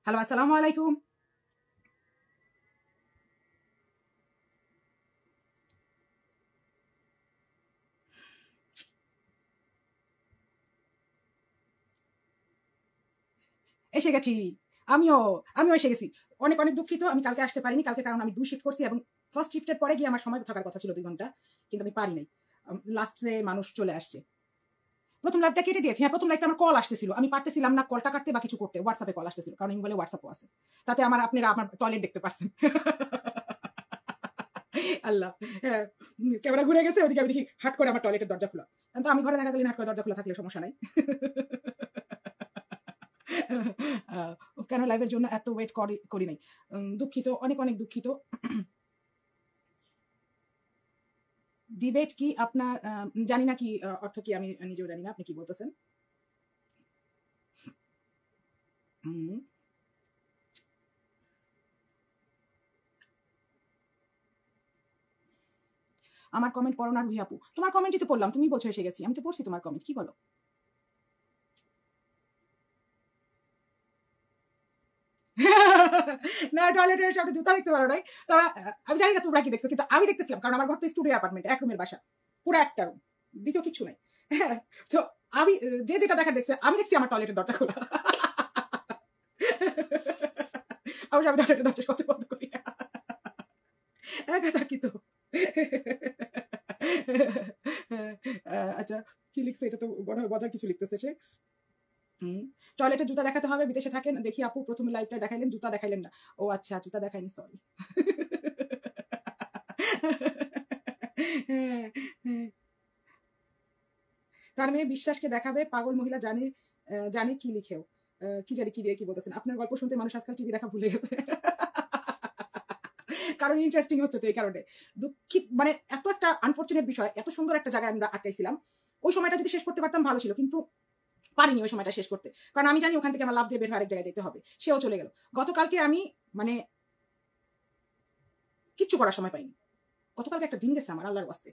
Hello, আসসালামু আলাইকুম। এসে গেছি। আমিও আমিও এসে গেছি। অনেক, অনেক দুঃখিত। আমি কালকে আসতে পারিনি। কালকে কারণ আমি ২ শিফট করছি এবং ফার্স্ট শিফটের পরে গিয়ে আমার সময় থাকার কথা ছিল ২ ঘন্টা। কিন্তু আমি পারি নাই। লাস্টে মানুষ চলে আসছে। ১ম লাইভটা কেটে দিয়েছি। হ্যাঁ, ১ম লাইভটা আমার কল আসতেছিল। আমি পারতেছিলাম না কলটা কাটতে বা কিছু করতে। WhatsApp এ কল আসতেছিল। কারণ এই মোবাইলে WhatsApp ও আছে। তাতে আপনারা আমার টয়লেট দেখতে পারছেন। আল্লাহ! হ্যাঁ, ক্যামেরা ঘুরে গেছে। ওদিকে আমি দেখি হাট করে আমার টয়লেটের দরজা খোলা। তো আমি ঘরে থাকাকালীন হাট করে দরজা খোলা থাকলে সমস্যা নাই। আ কেন লাইভের জন্য এত ওয়েট করি নাই। দুঃখিত, অনেক, অনেক দুঃখিত। ডিবেট কি আপনার জানি না কি অর্থ কি আমি নিজেও জানি না। আপনি কি বলতেছেন? হুম। আমার কমেন্ট পড়ো না রুহি আপু। তোমার কমেন্টই তো পড়লাম। তুমিই বলছো এসে গেছি। আমি তো পড়ছি তোমার কমেন্ট। কি বলো? না টয়লেটের সামনে জুতা দেখতে পারো নাই। তবে আমি জানি না তোমরা কি দেখছো। কিন্তু আমি দেখতেছিলাম। কারণ আমার ঘর তো স্টুডিও অ্যাপার্টমেন্ট। ১ রুমের বাসা। পুরা একটা রুম। ২য় কিচ্ছু নাই। হ্যাঁ, তো আমি যে যেটা দেখার দেখছে, আমি দেখছি আমার টয়লেটের দরজা খোলা। আমি টয়লেটের দরজা সহজে বন্ধ করি না। একা থাকি তো। আচ্ছা কি লিখছে এটা তো মনে হয় মজার কিছু লিখতেছে সে। হুম। টয়লেটে জুতা দেখাতে হবে, বিদেশে থাকেন। দেখি আপু ১ম লাইভটায় দেখাইলেন, জুতা দেখাইলেন না। ও আচ্ছা জুতা দেখাইনি সরি। হ্যাঁ, হ্যাঁ। তার মেয়ে বিশ্বাসকে দেখাবে, পাগল মহিলা জানে কি লিখেও। কি জানি কি দিয়ে কি বলতেছেন। আপনার গল্প শুনতে মানুষ আজকাল টিভি দেখা ভুলে গেছে। কারণ ইন্টারেস্টিং হচ্ছে তো এই কারণে। দুঃখিত মানে এত একটা আনফরচুনেট বিষয়, এত সুন্দর একটা জায়গায় আমরা আটকাইছিলাম। ওই সময়টা যদি শেষ করতে পারতাম ভালো ছিল। কিন্তু পারিনি ওই সময়টা শেষ করতে। কারণ আমি জানি ওখান থেকে আমার লাফ দিয়ে বের হয়ে আরেক জায়গায় যেতে হবে। সেও চলে গেল। গতকালকে আমি মানে কিচ্ছু করার সময় পাইনি। গতকালকে একটা দিন গেছে আমার আল্লাহর ওয়াস্তে।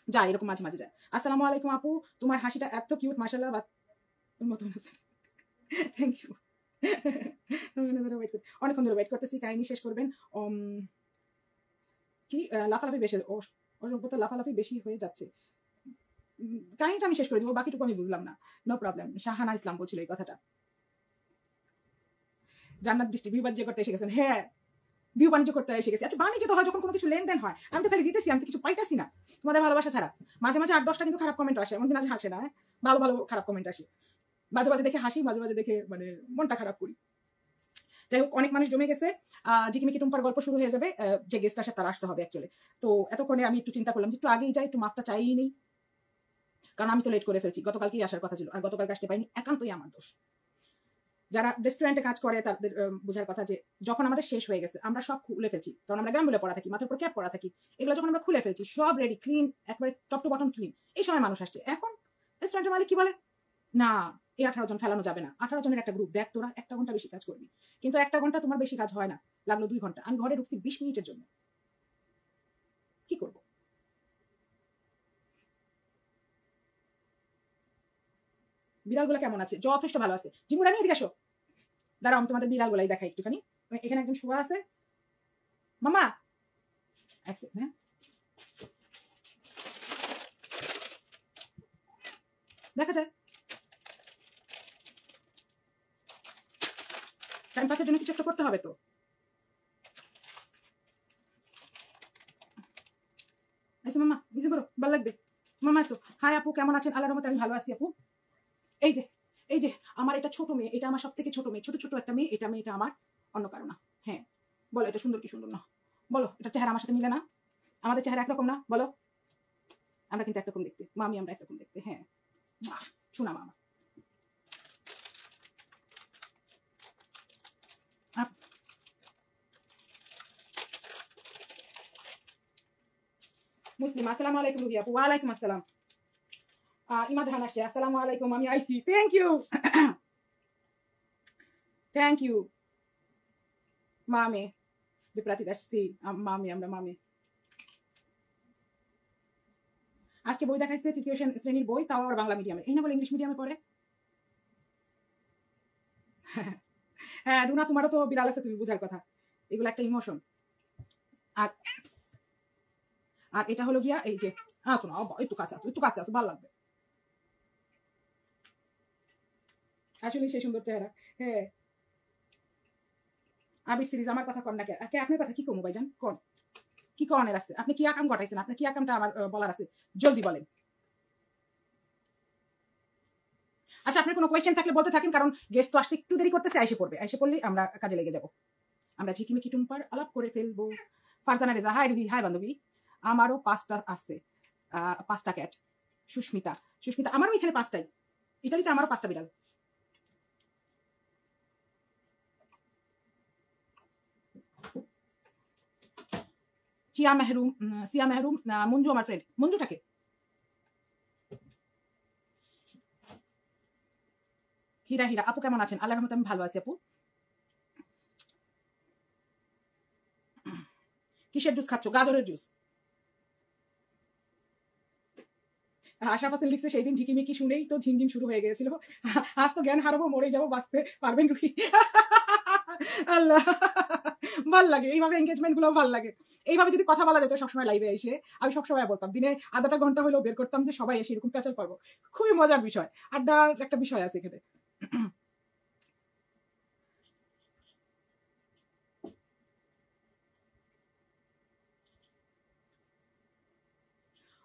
যায় এরকম মাঝে, মাঝে যায়। আসসালামু আলাইকুম আপু। তোমার হাসিটা এত কিউট মাশাআল্লাহ মতন আছে। Thank you. অনেকক্ষণ ধরে ওয়েট করতেছি। কাহিনী শেষ করবেন। উম কি লাফালাফি বেশি অসভ্যতা লাফালাফি বেশি হয়ে যাচ্ছে। কাহিনীটা আমি শেষ করে দিব। বাকিটুকু আমি বুঝলাম না। No problem. শাহানা ইসলাম বলছিল এই কথাটা। জান্নাত বৃষ্টি ভিউ বাণিজ্য করতে এসে গেছেন। হ্যাঁ, ভিউ বাণিজ্য করতে এসে গেছি। আচ্ছা বাণিজ্য তো হয় যখন কোনো কিছু লেনদেন হয়। আমি তো খালি দিতেছি, আমি তো কিছু পাইতাছি না। তোমাদের ভালোবাসা ছাড়া। মাঝে, মাঝে ৮-১০ টা কিন্তু খারাপ কমেন্ট আসে। এমন দিন আজ হাসে না। ভালো, ভালো খারাপ কমেন্ট আসে। মাঝে, মাঝে দেখে হাসি, মাঝে, মাঝে দেখে মানে মনটা খারাপ করি। যাই হোক অনেক মানুষ জমে গেছে। ঝিকিমিকি টুম্পার গল্প শুরু হয়ে যাবে। যে গেস্ট আসে তারা আসতে হবে অ্যাকচুয়ালি। তো এতক্ষণে আমি একটু চিন্তা করলাম যে একটু আগেই যাই, একটু মাফটা চাইই নেই। কারণ আমি তো লেট করে ফেলছি। গতকালকেই আসার কথা ছিল। আর গতকালকে আসতে পারিনি। একান্তই আমার দোষ। যারা রেস্টুরেন্টে কাজ করে তাদের বোঝার কথা যে যখন আমাদের শেষ হয়ে গেছে আমরা সব খুলে ফেলছি। কারণ আমরা গ্রামগুলো পড়া থাকি, মাথার উপর ক্যাপ পড়া থাকি। এগুলো যখন আমরা খুলে ফেলছি, সব রেডি, ক্লিন, একবারে টপ টু বটম ক্লিন। এই সময় মানুষ আসছে। এখন রেস্টুরেন্টের মালিক কি বলে? না, এই ১৮ জন ফেলানো যাবে না। ১৮ জনের একটা গ্রুপ। দেখ তোরা ১ টা ঘন্টা বেশি কাজ করবি। কিন্তু ১ টা ঘন্টা তোমার বেশি কাজ হয় না। লাগলো ২ ঘন্টা। আমি ঘরে ঢুকছি ২০ মিনিটের জন্য। কি করব? বিড়ালগুলো কেমন আছে? যথেষ্ট ভালো আছে। ঝিমু রানী এদিকে আসো। দাঁড়াও আমি তোমাদের বিড়ালগুলাই দেখাই একটুখানি। এখানে একজন শোয়া আছে। মামা, এক সেকেন্ড হ্যাঁ। দেখা যায়। টাইম পাসের জন্য কিছু একটা করতে হবে তো। আইসো মামা, নিজে বলো, ভাল লাগবে। মামা আসো। হাই আপু কেমন আছেন? আল্লাহর রহমতে আমি ভালো আছি আপু। এই যে, এই যে আমার এটা ছোট মেয়ে, এটা আমার সবথেকে ছোট মেয়ে। ছোট, ছোট একটা মেয়ে, এটা মেয়েটা আমার অন্য কারো না। হ্যাঁ। বলো এটা সুন্দর কি সুন্দর না? বলো এটার চেহারা আমার সাথে মিলে না? আমাদের চেহারা একরকম না? বলো। আমরা কিন্তু একরকম দেখতে। মামি আমরা একরকম দেখতে। হ্যাঁ। শোনা মামা। মুসলিম আসসালামু আলাইকুম রুহি আপু। ওয়ালাইকুম আসসালাম। ইমা জাহান আসছে। আসসালামু আলাইকুম আমি আইসি। Thank you. Thank you. মামে বিপ্রাতিক আসছি। মামে আমরা মামে। আজকে বই দেখাইছে ৩য় শ্রেণীর বই, তাও আবার বাংলা মিডিয়ামে। এই না বলে ইংলিশ মিডিয়ামে পড়ে। হ্যাঁ রুনা, তোমারও তো বিড়াল আছে, তুমি বুঝার কথা, এগুলো একটা ইমোশন। আর আর এটা হলো গিয়া এই যে শোনো, একটু কাছে আসো, একটু কাছে আসো, ভালো লাগবে। আসলে সেই সুন্দর চেহারা। হ্যাঁ আবির সিরিজ আমার কথা কন না কে আপনার কথা কি কমু ভাইজান, কোন কি কনের আছে, আপনি কি আকাম ঘটাইছেন, আপনার কি আকামটা আমার বলার আছে, জলদি বলেন। আচ্ছা আপনার কোনো কোয়েশ্চেন থাকলে বলতে থাকেন, কারণ গেস্ট তো আসতে একটু দেরি করতেছে, এসে পড়বে, এসে পড়লেই আমরা কাজে লেগে যাব। আমরা ঝিকিমিকি টুম্পার আলাপ করে ফেলবো। ফারজানা রেজা, হাই রুহি, হাই বান্ধবী। আমারও 5টা আছে, 5টা ক্যাট। সুস্মিতা, সুস্মিতা আমারও এখানে 5টাই, ইটালিতে আমারও 5টা বিড়াল। সিয়া মেহরুম, সিয়া মেহরুম, মঞ্জু আমার ফ্রেন্ড, মঞ্জুটাকে। হীরা, হীরা আপু কেমন আছেন? আল্লাহর রহমতে আমি ভালো আছি আপু। কিসের জুস খাচ্ছ? গাজরের জুস। আশা ফাসিল লিখছে সেই দিন ঝিকিমিকি শুনেই তো ঝিমঝিম শুরু হয়ে গিয়েছিল, আজ তো জ্ঞান হারাবো, মরে যাবো, বাঁচতে পারবেন রুহি। আল্লাহ, ভাল লাগে এইভাবে, এঙ্গেজমেন্ট গুলো ভাল লাগে। এইভাবে যদি কথা বলা যেত সবসময় লাইভে এসে, আমি সবসময় বলতাম, দিনে আধাটা ঘন্টা হলেও বের করতাম যে সবাই এসে এরকম প্যাচাল পারবো। খুবই মজার বিষয়, আড্ডার একটা বিষয় আছে এখানে।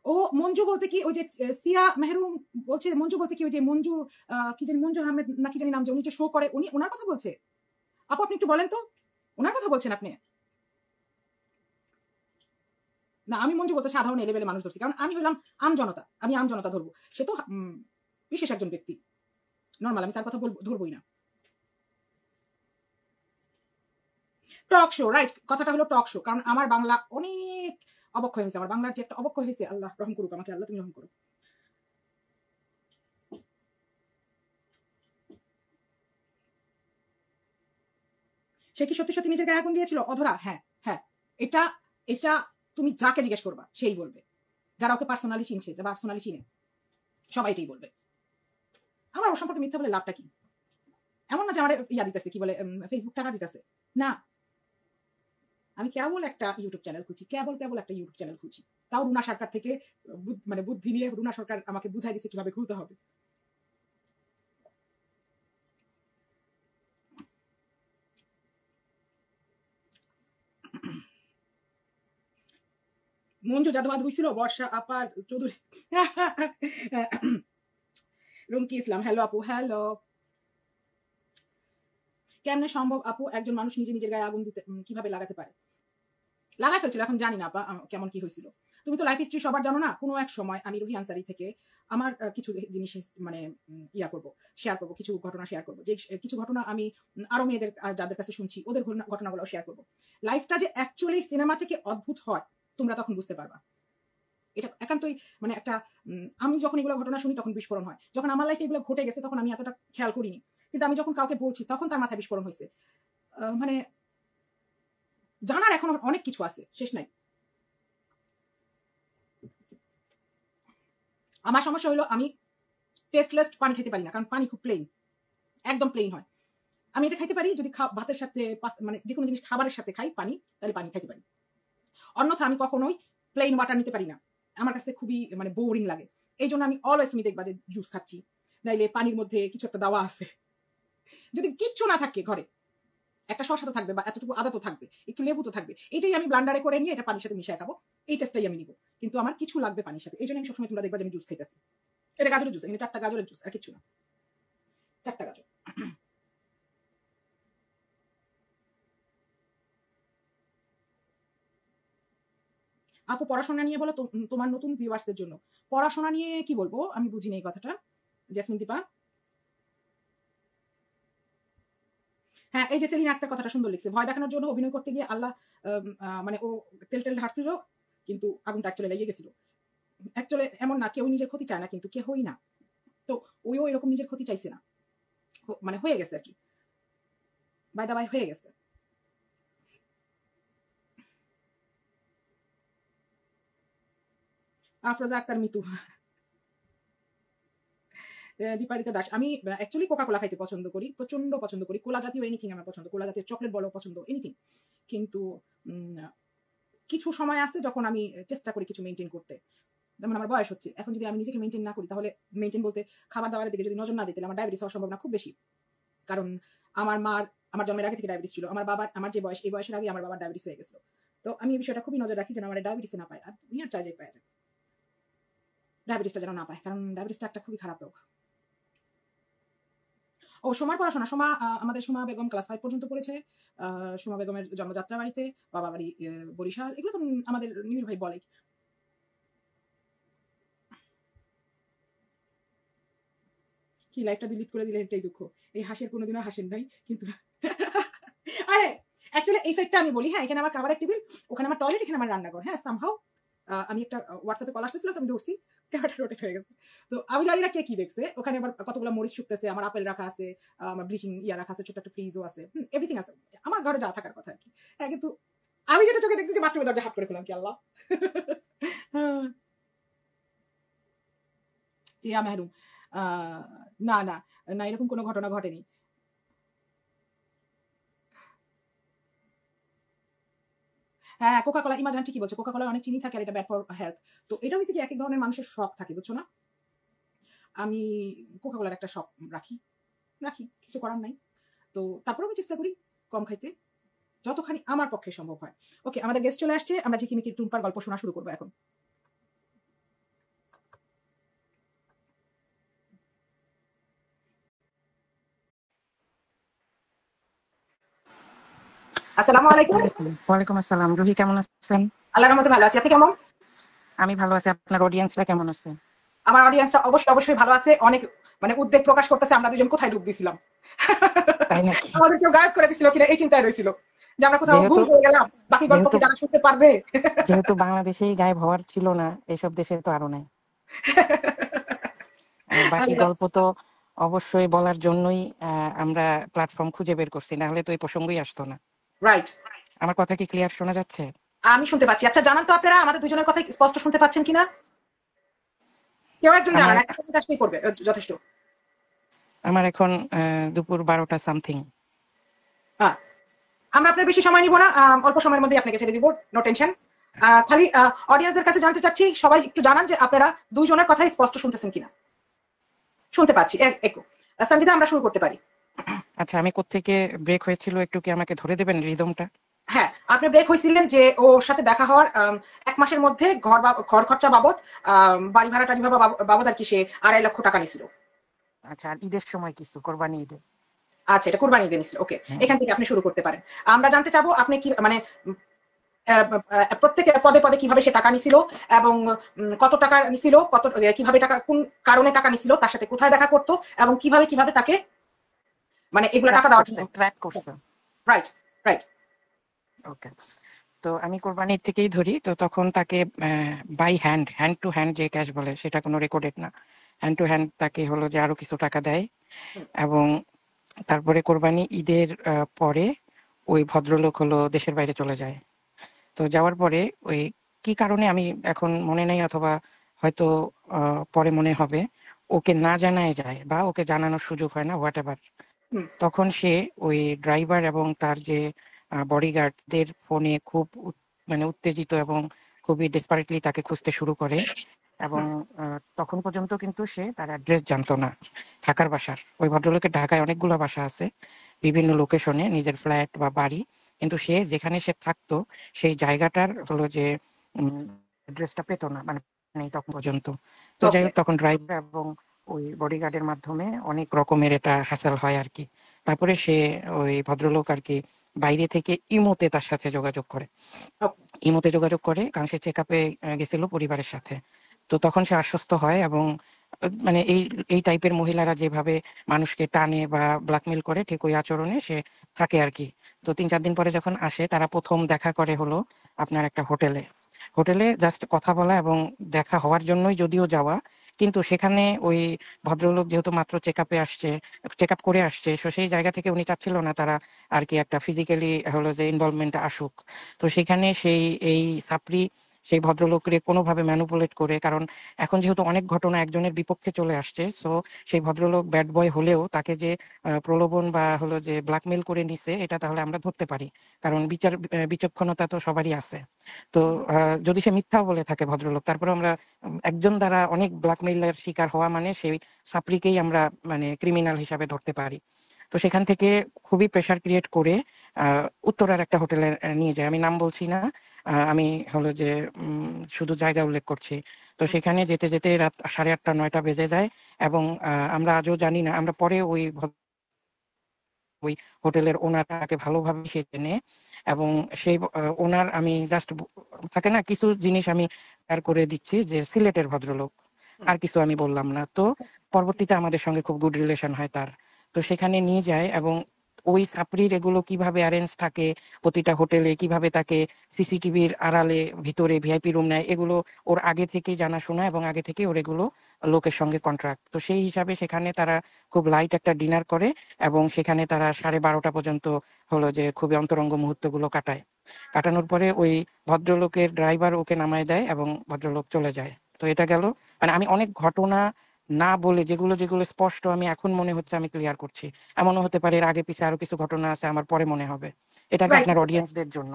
ও মঞ্জু বলতে কি ওই যে সিয়া মেহরুম বলছে, মঞ্জু বলতে কি ওই যে মঞ্জু, কি জানি মঞ্জু আহমেদ না কি জানি নাম, যে উনি যে শো করে, উনি ওনার কথা বলছে? আপু আপনি একটু বলেন তো, ওনার কথা বলছেন আপনি? না আমি মঞ্জু বলতে সাধারণ লেভেলে মানুষ ধরছি, কারণ আমি হলাম আম জনতা, আমি আম জনতা ধরবো, সে তো বিশেষ একজন ব্যক্তি, নর্মাল, আমি তার কথা ধরবই না। টক শো, রাইট, কথাটা হলো টক শো, কারণ আমার বাংলা অনেক অবক্ষয় হয়েছে, আমার বাংলার যে একটা অবক্ষয় হয়েছে, আল্লাহ রহম করুক আমাকে, আল্লাহ তুমি রহম করো। সে কি সত্যি সত্যি নিজের গায়ে আগুন দিয়েছিল অধরা? হ্যাঁ হ্যাঁ, এটা এটা তুমি যাকে জিজ্ঞেস করবা সেই বলবে, যারা ওকে পার্সোনালি চিনছে, যারা পার্সোনালি চিনে সবাই এটাই বলবে। আমার ওর সম্পর্কে মিথ্যা বলে লাভটা কি? এমন না যে আমার ইয়া দিতেছে, কি বলে, ফেসবুক টাকা দিতেছে না। আমি কেবল একটা ইউটিউব চ্যানেল খুঁজি, কেবল কেবল একটা ইউটিউব চ্যানেল খুঁজি, তাও রুনা সরকার থেকে মানে বুদ্ধি নিয়ে রুনা সরকার আমাকে বুঝাই দিছে কিভাবে খুলতে হবে। মঞ্জু জাদু বাদু হয়েছিল বর্ষা আপার চৌধুরী। রুমকি ইসলাম, হ্যালো আপু, হ্যালো। কেমনে সম্ভব আপু একজন মানুষ নিজে নিজের গায়ে আগুন দিতে, কিভাবে লাগাতে পারে? লাগাই ফেলছিল, এখন জানি না আপা কেমন কি হয়েছিল। তুমি তো লাইফ হিস্ট্রি সবার জানো না। কোনো এক সময় আমি রুহি আনসারি থেকে আমার কিছু জিনিস মানে ইয়া করব, শেয়ার করব, কিছু ঘটনা শেয়ার করব, যে কিছু ঘটনা আমি আরো মেয়েদের যাদের কাছে শুনছি ওদের ঘটনাগুলো শেয়ার করব। লাইফটা যে অ্যাকচুয়ালি সিনেমা থেকে অদ্ভুত হয় তোমরা তখন বুঝতে পারবা। এটা একান্তই মানে একটা আমি যখন এগুলো ঘটনা শুনি তখন বিস্ফোরণ হয়, যখন আমার লাইফে এগুলো ঘটে গেছে তখন আমি এতটা খেয়াল করিনি, কিন্তু আমি যখন কাউকে বলছি তখন তার মাথায় বিস্ফোরণ হয়েছে। মানে জানার এখন অনেক কিছু আছে, শেষ নাই। আমার সমস্যা হলো আমি টেস্টলেস পানি খেতে পারি না, কারণ পানি খুব প্লেন, একদম প্লেন হয়। আমি এটা খাইতে পারি যদি ভাতের সাথে, মানে যে কোনো জিনিস খাবারের সাথে খাই পানি, তাহলে পানি খাইতে পারি। অন্যথা আমি কখনোই প্লেন ওয়াটার নিতে পারি না, আমার কাছে খুবই মানে বোরিং লাগে। এই জন্য আমি অলওয়েজ তুমি দেখবা যে জুস খাচ্ছি, নাইলে পানির মধ্যে কিছু একটা দেওয়া আছে। যদি কিচ্ছু না থাকে ঘরে, একটা শসা তো থাকবে, বা এতটুকু আদা তো থাকবে, একটু লেবু তো থাকবে, এটাই আমি ব্লান্ডারে করে নিয়ে এটা পানির সাথে মিশিয়ে খাবো, এই টেস্টটাই আমি নিব। কিন্তু আমার কিছু লাগবে পানির সাথে, এই জন্য আমি সবসময় তোমরা দেখবা যে আমি জুস খাইতেছি। এটা গাজরের জুস, এখানে 4টা গাজরের জুস, আর কিছু না, 4টা গাজর। আপু পড়াশোনা নিয়ে বলো তোমার নতুন ভিউয়ার্সদের জন্য। পড়াশোনা নিয়ে কি বলবো আমি বুঝিনি এই কথাটা, জেসমিন দীপা। হ্যাঁ এই যে সেলিনা আক্তার কথাটা সুন্দর লিখছে, ভয় দেখানোর জন্য অভিনয় করতে গিয়ে আল্লাহ মানে ও তেল তেল ঢাটছিল, কিন্তু আগুনটা অ্যাকচুয়ালি লেগে গেছিল। অ্যাকচুয়ালি এমন না, কেউ নিজের ক্ষতি চায় না, কিন্তু কেউই না, তো ওইও এরকম নিজের ক্ষতি চাইছে না, মানে হয়ে গেছে আর কি, বাই দা বাই হয়ে গেছে। আফরোজা আক্তার মিতু, দীপালিতা দাস। আমি অ্যাকচুয়ালি কোকা কোলা খাইতে পছন্দ করি, প্রচন্ড পছন্দ করি। কোলা জাতীয় এনিথিং আমার পছন্দ, কোলা জাতীয় চকলেট বলো পছন্দ, এনিথিং। কিন্তু কিছু সময় আছে যখন আমি চেষ্টা করি কিছু মেনটেন করতে। যেমন আমার বয়স হচ্ছে, এখন যদি আমি নিজেকে মেনটেন না করি, তাহলে মেনটেন বলতে খাবার দাবারের দিকে যদি নজর না দিতে, আমার ডায়াবেটিস হওয়ার সম্ভাবনা খুব বেশি। কারণ আমার জন্মের আগে থেকে ডায়াবেটিস ছিল। আমার যে বয়স, এই বয়সের আগে আমার বাবার ডায়াবেটিস হয়ে গেছিল। তো আমি এই বিষয়টা খুবই নজর রাখি যেন আমার ডায়াবেটিস না পায়, আর দুনিয়ার চাই যে পায় যায়, ডায়াবেটিসটা যেন না পায়, কারণ ডায়াবেটিসটা একটা খুবই খারাপ রোগ। ও সোমার পড়াশোনা, আমাদের সোমা বেগম ক্লাস 5 পর্যন্ত পড়েছে। সোমা বেগমের জন্মযাত্রা বাড়িতে, বাবা বাড়ি বরিশাল, এগুলো তো আমাদের নিবিড় ভাই বলে। কি লাইফটা ডিলিট করে দিলে এটাই দুঃখ। এই হাসির কোনোদিনও হাসেন নাই, কিন্তু আরে অ্যাকচুয়ালি এই সাইডটা আমি বলি, হ্যাঁ এখানে আমার খাবারের টেবিল, ওখানে আমার টয়লেট, এখানে আমার রান্নাঘর। হ্যাঁ সামহাউ আমি একটা হোয়াটসঅ্যাপে কল আসতেছিল, তো আমি ধরছি, ক্যামেরাটা রোটেট হয়ে গেছে। তো আমি জানি না কে কি দেখছে, ওখানে আবার কতগুলো মরিচ শুকতেছে, আমার আপেল রাখা আছে, আমার ব্লিচিং রাখা আছে, ছোট একটা ফ্রিজও আছে, এভরিথিং আছে আমার ঘরে, যা থাকার কথা আর কি। হ্যাঁ কিন্তু আমি যেটা চোখে দেখছি যে বাথরুমের দরজা হাট করে খুললাম, কি আল্লাহ। জিয়া মেহরুম, না না না, এরকম কোনো ঘটনা ঘটেনি। হ্যাঁ কোকা কোলা, ইমাজান ঠিকই বলছে, কোকা কোলায় অনেক চিনি থাকে আর এটা ব্যাড ফর হেলথ। তো এটা হচ্ছে কি, এক এক ধরনের মানুষের শখ থাকে, বুঝছো না? আমি কোকা কোলার একটা শখ রাখি, কিছু করার নাই। তো তারপরে আমি চেষ্টা করি কম খাইতে, যতখানি আমার পক্ষে সম্ভব হয়। ওকে, আমাদের গেস্ট চলে আসছে, আমরা ঝিকিমিকি টুম্পার গল্প শোনা শুরু করবো এখন। আসসালামু আলাইকুম। ওয়ালাইকুম আসসালাম। রুহি কেমন আছেন? আল্লাহর রহমতে ভালো আছি, আপনি কেমন? আমি ভালো আছি। আপনার অডিয়েন্সরা কেমন আছে? আমার অডিয়েন্সটা অবশ্যই ভালো আছে, অনেক মানে উদ্বেগ প্রকাশ করতেছে আমরা দুজন কোথায় ডুব দিছিলাম। তাই নাকি? আমাদের কেউ গায়েব করে দিছিল কিনা এই চিন্তায় রয়েছিল, যে আমরা কোথাও যেহেতু গুম হয়ে গেলাম, বাকি গল্প কি তারা শুনতে পারবে? যেহেতু বাংলাদেশেই গায়েব হওয়ার ছিল না, এসব দেশে তো আরো নাই। বাকি গল্প তো অবশ্যই বলার জন্যই আমরা প্ল্যাটফর্ম খুঁজে বের করছি, না হলে তো এই প্রসঙ্গই আসতো না। রাইট। আমার কথা কি ক্লিয়ার শোনা যাচ্ছে? আমি শুনতে পাচ্ছি। আচ্ছা জানান তো আপনারা আমাদের দুজনের কথা স্পষ্ট শুনতে পাচ্ছেন কিনা? কেউ একজন জানান, আমার একটা আসলেই করবে যথেষ্ট। আমার এখন দুপুর 12টা সামথিং। আমরা আপনার বেশি সময় নিব না, অল্প সময়ের মধ্যে আপনাকে ছেড়ে দিব, নো টেনশন। খালি অডিয়েন্সদের কাছে জানতে চাচ্ছি, সবাই একটু জানান যে আপনারা দুইজনের কথাই স্পষ্ট শুনতেছেন কিনা। শুনতে পাচ্ছি, একটু। সঞ্জিতা, আমরা শুরু করতে পারি। আচ্ছা, আমি কোত্থেকে ব্রেক হয়েছিল একটু কি আমাকে ধরে দেবেন রিদমটা? হ্যাঁ, আপনি ব্রেক হয়েছিলেন যে ওর সাথে দেখা হওয়ার 1 মাসের মধ্যে ঘর খরচা বাবদ, বাড়ি ভাড়া টাড়ি ভাড়া বাবদ আর কি, সে 2.5 লক্ষ টাকা নিছিল। আচ্ছা, আর ঈদের সময় কিছু, কোরবানি ঈদে। আচ্ছা, এটা কুরবানি ঈদে নিছিল। ওকে, এখান থেকে আপনি শুরু করতে পারেন। আমরা জানতে চাবো আপনি কি মানে প্রত্যেক পদে পদে কিভাবে সে টাকা নিছিল, এবং কত টাকা নিছিল, কিভাবে টাকা, কোন কারণে টাকা নিছিল, তার সাথে কোথায় দেখা করতো, এবং কিভাবে তাকে মানে এগুলো টাকা দেওয়ার জন্য। ট্র্যাক করছে। Right, right. ওকে, তো আমি কোরবানির থেকেই ধরি। তো তখন তাকে বাই হ্যান্ড টু হ্যান্ড যে ক্যাশ বলে, সেটা কোনো রেকর্ডেড না, হ্যান্ড টু হ্যান্ড তাকে হলো যে আরো কিছু টাকা দেয়। এবং তারপরে কোরবানি ঈদের পরে ওই ভদ্রলোক হলো দেশের বাইরে চলে যায়। তো যাওয়ার পরে ওই কি কারণে আমি এখন মনে নেই, অথবা হয়তো পরে মনে হবে, ওকে না জানায় যায় বা ওকে জানানোর সুযোগ হয় না, হোয়াট এভার। তখন সে ওই ড্রাইভার এবং তার যে বডিগার্ডদের ফোনে খুব মানে উত্তেজিত এবং খুবই ডেসপারেটলি তাকে খুঁজতে শুরু করে। এবং তখন পর্যন্ত কিন্তু সে তার অ্যাড্রেস জানতো না, ঢাকার বাসার। ওই ভদ্রলোকের ঢাকায় অনেকগুলো বাসা আছে, বিভিন্ন লোকেশনে, নিজের ফ্ল্যাট বা বাড়ি, কিন্তু সে যেখানে সে থাকতো সেই জায়গাটার হলো যে অ্যাড্রেসটা পেতো না, মানে নেই তখন পর্যন্ত। তো যাই হোক, তখন ড্রাইভার এবং ওই বডিগার্ডের মাধ্যমে অনেক রকমের এটা হ্যাসেল হয় আর কি। তারপরে সে ওই ভদ্রলোক আর কি বাইরে থেকে ইমোতে তার সাথে যোগাযোগ করে, কারণ সে চেক আপে গেছিল পরিবারের সাথে। তো তখন সে আশ্বস্ত হয় এবং মানে এই টাইপের মহিলারা যেভাবে মানুষকে টানে বা ব্ল্যাকমেল করে, ঠিক ওই আচরণে সে থাকে আর কি। তো 3-4 দিন পরে যখন আসে, তারা প্রথম দেখা করে হলো আপনার একটা হোটেলে জাস্ট কথা বলা এবং দেখা হওয়ার জন্যই যদিও যাওয়া, কিন্তু সেখানে ওই ভদ্রলোক যেহেতু মাত্র চেক আপ করে আসছে, সেই জায়গা থেকে উনি চাচ্ছিল না তারা আর কি একটা ফিজিক্যালি হলো যে ইনভলভমেন্ট আসুক। তো সেখানে এই সাপড়ি সেই ভদ্রলোককে কোনোভাবে ম্যানুপুলেট করে, কারণ এখন যেহেতু অনেক ঘটনা একজনের বিপক্ষে চলে আসছে, সো সেই ভদ্রলোক ব্যাড বয় হলেও তাকে যে প্রলোভন বা হলো যে ব্ল্যাকমেল করে নিছে এটা তাহলে আমরা ধরতে পারি, কারণ বিচক্ষণতা তো সবারই আছে। তো যদি সে মিথ্যাও বলে থাকে ভদ্রলোক, তারপরে আমরা একজন দ্বারা অনেক ব্ল্যাকমেইলের শিকার হওয়া মানে সেই সাপড়িকেই আমরা মানে ক্রিমিনাল হিসাবে ধরতে পারি। তো সেখান থেকে খুবই প্রেশার ক্রিয়েট করে উত্তরার একটা হোটেলে নিয়ে যায়, আমি নাম বলছি না, আমি হলো যে শুধু জায়গা উল্লেখ করছি। তো সেখানে যেতে যেতে রাত 8:30 9টা বেজে যায়, এবং আমরা আজও জানি না, আমরা পরে ওই হোটেলের ওনারটাকে ভালোভাবে সে চেনে, এবং সেই ওনার আমি জাস্ট থাকে না কিছু জিনিস আমি শেয়ার করে দিচ্ছি যে সিলেটের ভদ্রলোক, আর কিছু আমি বললাম না। তো পরবর্তীতে আমাদের সঙ্গে খুব গুড রিলেশন হয় তার। তো সেখানে নিয়ে যায়, এবং ওই সাপড়ির এগুলো কিভাবে অ্যারেঞ্জ থাকে প্রতিটা হোটেলে, কিভাবে তাকে সিসিটিভির আড়ালে ভিতরে ভিআইপি রুম নেয়, এগুলো ওর আগে থেকে জানাশোনা, এবং আগে থেকে ওর এগুলো লোকের সঙ্গে কন্ট্রাক্ট। তো সেই হিসাবে সেখানে তারা খুব লাইট একটা ডিনার করে, এবং সেখানে তারা 12:30 পর্যন্ত হলো যে খুবই অন্তরঙ্গ মুহূর্তগুলো কাটায়। কাটানোর পরে ওই ভদ্রলোকের ড্রাইভার ওকে নামায় দেয় এবং ভদ্রলোক চলে যায়। তো এটা গেল, মানে আমি অনেক ঘটনা না বলে যেগুলো যেগুলো স্পষ্ট আমি এখন মনে হচ্ছে আমি ক্লিয়ার করছি, এমনও হতে পারে এর আগে পিছে আরো কিছু ঘটনা আছে আমার পরে মনে হবে, এটাকে রাইট। আপনার অডিয়েন্সদের জন্য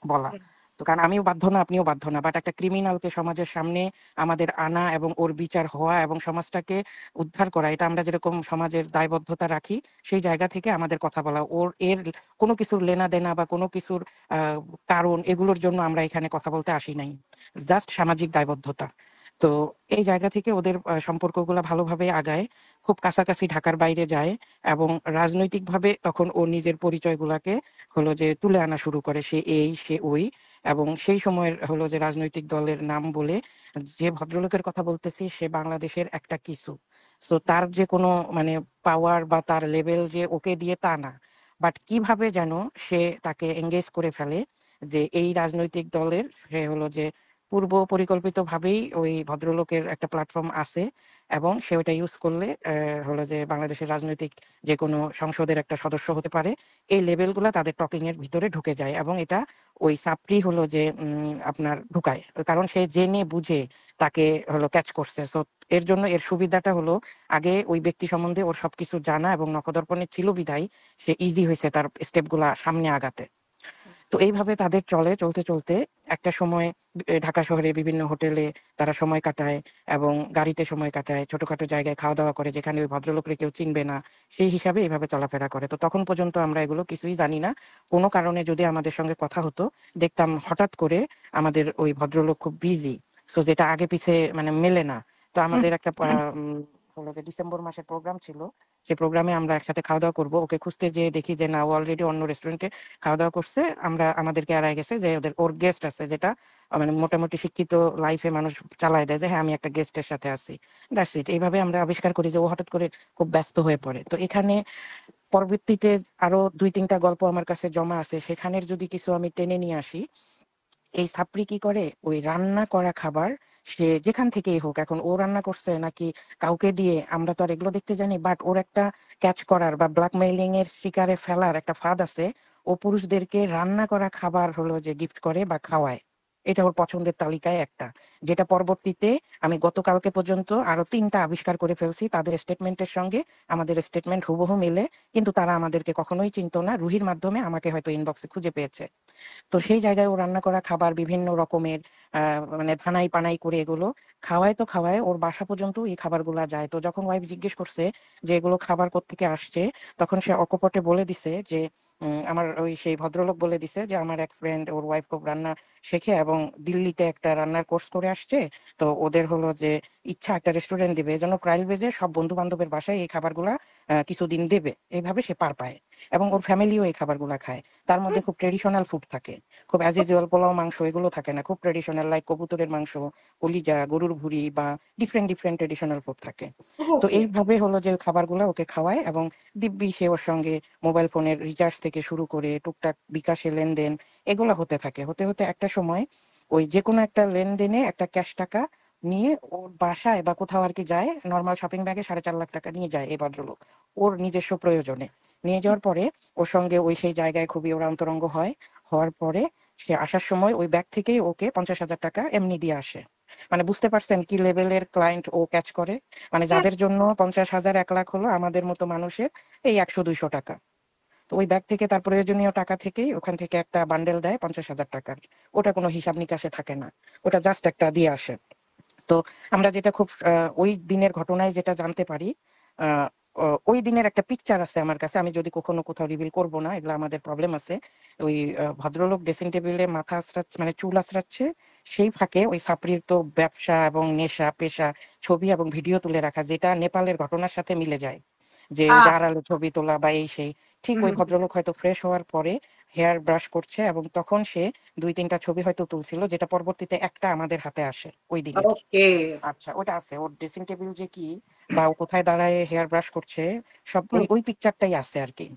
বলা। তো কারণ আমিও বাধ্য না, আপনিও বাধ্য না, বাট একটা ক্রিমিনালকে সমাজের সামনে আমাদের আনা এবং ওর বিচার হওয়া এবং সমাজটাকে উদ্ধার করা, এটা আমরা যেরকম সমাজের দায়বদ্ধতা রাখি সেই জায়গা থেকে আমাদের কথা বলা। ওর এর কোনো কিছুর লেনা দেনা বা কোনো কিছুর কারণ এগুলোর জন্য আমরা এখানে কথা বলতে আসি নাই, জাস্ট সামাজিক দায়বদ্ধতা। তো এই জায়গা থেকে ওদের সম্পর্কগুলো ভালোভাবে আগায়, খুব কাছাকাছি ঢাকার বাইরে যায়, এবং রাজনৈতিকভাবে তখন ও নিজের পরিচয়গুলাকে হলো যে তুলে আনা শুরু করে, সে এই সে ওই। এবং সেই সময়ের হলো যে রাজনৈতিক দলের নাম বলে, যে ভদ্রলোকের কথা বলতেছি সে বাংলাদেশের একটা কিছু, তো তার যে কোনো মানে পাওয়ার বা তার লেভেল যে ওকে দিয়ে তা না, বাট কিভাবে যেন সে তাকে এঙ্গেজ করে ফেলে যে এই রাজনৈতিক দলের সে হলো যে পূর্ব পরিকল্পিত ভাবেই ওই ভদ্রলোকের একটা প্ল্যাটফর্ম আছে, এবং সে ওটা ইউজ করলে হলো যে বাংলাদেশের রাজনৈতিক যে কোনো সংসদের একটা সদস্য হতে পারে, এই লেভেলগুলা তাদের টকিং এর ভিতরে ঢুকে যায়, এবং এটা ওই সাপড়ি হলো যে আপনার ঢুকায়, কারণ সে জেনে বুঝে তাকে হলো ক্যাচ করছে। সো এর জন্য এর সুবিধাটা হলো আগে ওই ব্যক্তি সম্বন্ধে ওর সবকিছু জানা এবং নখদর্পণে ছিল বিধায় সে ইজি হয়েছে তার স্টেপগুলা সামনে আগাতে। তো এইভাবে তাদের চলতে চলতে একটা সময় ঢাকা শহরে বিভিন্ন হোটেলে তারা সময় কাটায়, এবং গাড়িতে সময় কাটায়, ছোটখাটো জায়গায় খাওয়া দাওয়া করে যেখানে ওই ভদ্রলোককে কেউ চিনবে না, সেই হিসাবে এইভাবে চলাফেরা করে। তো তখন পর্যন্ত আমরা এগুলো কিছুই জানি না। কোনো কারণে যদি আমাদের সঙ্গে কথা হতো, দেখতাম হঠাৎ করে আমাদের ওই ভদ্রলোক খুব বিজি, সো যেটা আগে পিছে মানে মেলে না। তো আমাদের একটা হলো যে ডিসেম্বর মাসের প্রোগ্রাম ছিল, সেই প্রোগ্রামে আমরা একসাথে খাওয়া দাওয়া করবো, ওকে খুঁজতে যেয়ে দেখি যে না, ও অলরেডি অন্য রেস্টুরেন্টে খাওয়া দাওয়া করছে, আমরা আমাদেরকে এড়ায় গেছে, যে ওর গেস্ট আছে, যেটা মানে মোটামুটি শিক্ষিত লাইফে মানুষ চালায় দেয় যে হ্যাঁ আমি একটা গেস্টের সাথে আছি, দ্যাটস ইট। এইভাবে আমরা আবিষ্কার করি যে ও হঠাৎ করে খুব ব্যস্ত হয়ে পড়ে। তো এখানে পরবর্তীতে আরো 2-3টা গল্প আমার কাছে জমা আছে, সেখানের যদি কিছু আমি টেনে নিয়ে আসি। এই সাপড়ি কি করে, ওই রান্না করা খাবার সে যেখান থেকেই হোক, এখন ও রান্না করছে নাকি কাউকে দিয়ে আমরা তো আর এগুলো দেখতে জানি, বাট ওর একটা ক্যাচ করার বা ব্ল্যাকমেইলিং এর শিকারে ফেলার একটা ফাঁদ আছে। ও পুরুষদেরকে রান্না করা খাবার হলো যে গিফট করে বা খাওয়ায়, এটা ওর পছন্দের তালিকায় একটা, যেটা পরবর্তীতে আমি গতকালকে পর্যন্ত আরো 3টা আবিষ্কার করে ফেলছি, তাদের স্টেটমেন্টের সঙ্গে আমাদের স্টেটমেন্ট হুবহু মিলে, কিন্তু তারা আমাদেরকে কখনোই চিনতো না, রুহির মাধ্যমে আমাকে হয়তো ইনবক্সে খুঁজে পেয়েছে। তো সেই জায়গায় ও রান্না করা খাবার বিভিন্ন রকমের মানে ধানাই পানাই করে এগুলো খাওয়ায়, তো খাওয়ায় ওর বাসা পর্যন্ত এই খাবারগুলা যায়। তো যখন ওয়াইফ জিজ্ঞেস করছে যে এগুলো খাবার কোত্থেকে আসছে, তখন সে অকপটে বলে দিছে যে আমার ওই সেই ভদ্রলোক বলে দিছে যে আমার এক ফ্রেন্ড ওর ওয়াইফ খুব রান্না শেখে এবং দিল্লিতে একটা রান্নার কোর্স করে আসছে, তো ওদের হলো যে ইচ্ছা একটা রেস্টুরেন্ট দিবে, এই জন্য ট্রায়াল বেজে সব বন্ধু বান্ধবের বাসায় এই খাবারগুলা কিছুদিন দেবে, এইভাবে সে পার পায়, এবং ওর ফ্যামিলিও এই খাবারগুলা খায়। তার মধ্যে খুব ট্রেডিশনাল ফুড থাকে, খুব অ্যাজ ইউজুয়াল পোলাও মাংস এগুলো থাকে না, খুব ট্রেডিশনাল লাইক কবুতরের মাংস, কলিজা, গরুর ভুঁড়ি বা ডিফারেন্ট ডিফারেন্ট ট্রেডিশনাল ফুড থাকে। তো ওকে। এইভাবে হলো যে খাবারগুলো ওকে খাওয়ায়, এবং দিব্যি সে ওর সঙ্গে মোবাইল ফোনের রিচার্জ থেকে শুরু করে টুকটাক বিকাশে লেনদেন এগুলো হতে থাকে। হতে হতে একটা সময় ওই যে কোনো একটা লেনদেনে একটা ক্যাশ টাকা নিয়ে ওর বাসায় বা কোথাও আর কি যায়, নর্মাল শপিং ব্যাগে 4.5 লাখ টাকা নিয়ে যায় এই ভদ্রলোক ওর নিজস্ব প্রয়োজনে। নিয়ে যাওয়ার পরে ওর সঙ্গে ওই সেই জায়গায় খুবই ওরা অন্তরঙ্গ হয়, হওয়ার পরে সে আসার সময় ওই ব্যাগ থেকেই ওকে 50,000 টাকা এমনি দিয়ে আসে। মানে বুঝতে পারছেন কি লেভেলের ক্লায়েন্ট ও ক্যাচ করে? মানে হ্যাঁ। যাদের জন্য 50,000 1 লাখ হলো আমাদের মতো মানুষের এই 100-200 টাকা। তো ওই ব্যাগ থেকে তার প্রয়োজনীয় টাকা থেকেই ওখান থেকে একটা বান্ডেল দেয় 50,000 টাকার। ওটা কোনো হিসাব নিকাশে থাকে না, ওটা জাস্ট একটা দিয়ে আসে। তো আমরা যেটা খুব ওই দিনের ঘটনায় যেটা জানতে পারি, আহ, ওই দিনের একটা পিকচার আছে আমার কাছে, আমি যদি কখনো কোথাও রিভিল করব না, এগুলো আমাদের প্রবলেম আছে। ওই ভদ্রলোক ড্রেসিং টেবিলে মাথা আঁচড়াচ্ছে, মানে চুল আঁচড়াচ্ছে, সেই ফাঁকে ওই সাপড়ির তো ব্যবসা এবং নেশা পেশা ছবি এবং ভিডিও তুলে রাখা, যেটা নেপালের ঘটনার সাথে মিলে যায়, যে ওই যে আহ, আড়ালে ছবি তোলা বা এই সেই। ঠিক হুম, ওই ভদ্রলোক হয়তো ফ্রেশ হওয়ার পরে হেয়ার ব্রাশ করছে এবং তখন সে 2-3টা ছবি হয়তো তুলছিল, যেটা পরবর্তীতে একটা আমাদের হাতে আসে ওই দিনের। ওকে। আচ্ছা, ওটা আছে ওর ড্রেসিং টেবিল যে কি বা ও কোথায় দাঁড়ায় হেয়ার ব্রাশ করছে, সব ওই হুম, ওই পিকচারটাই আছে আর কি।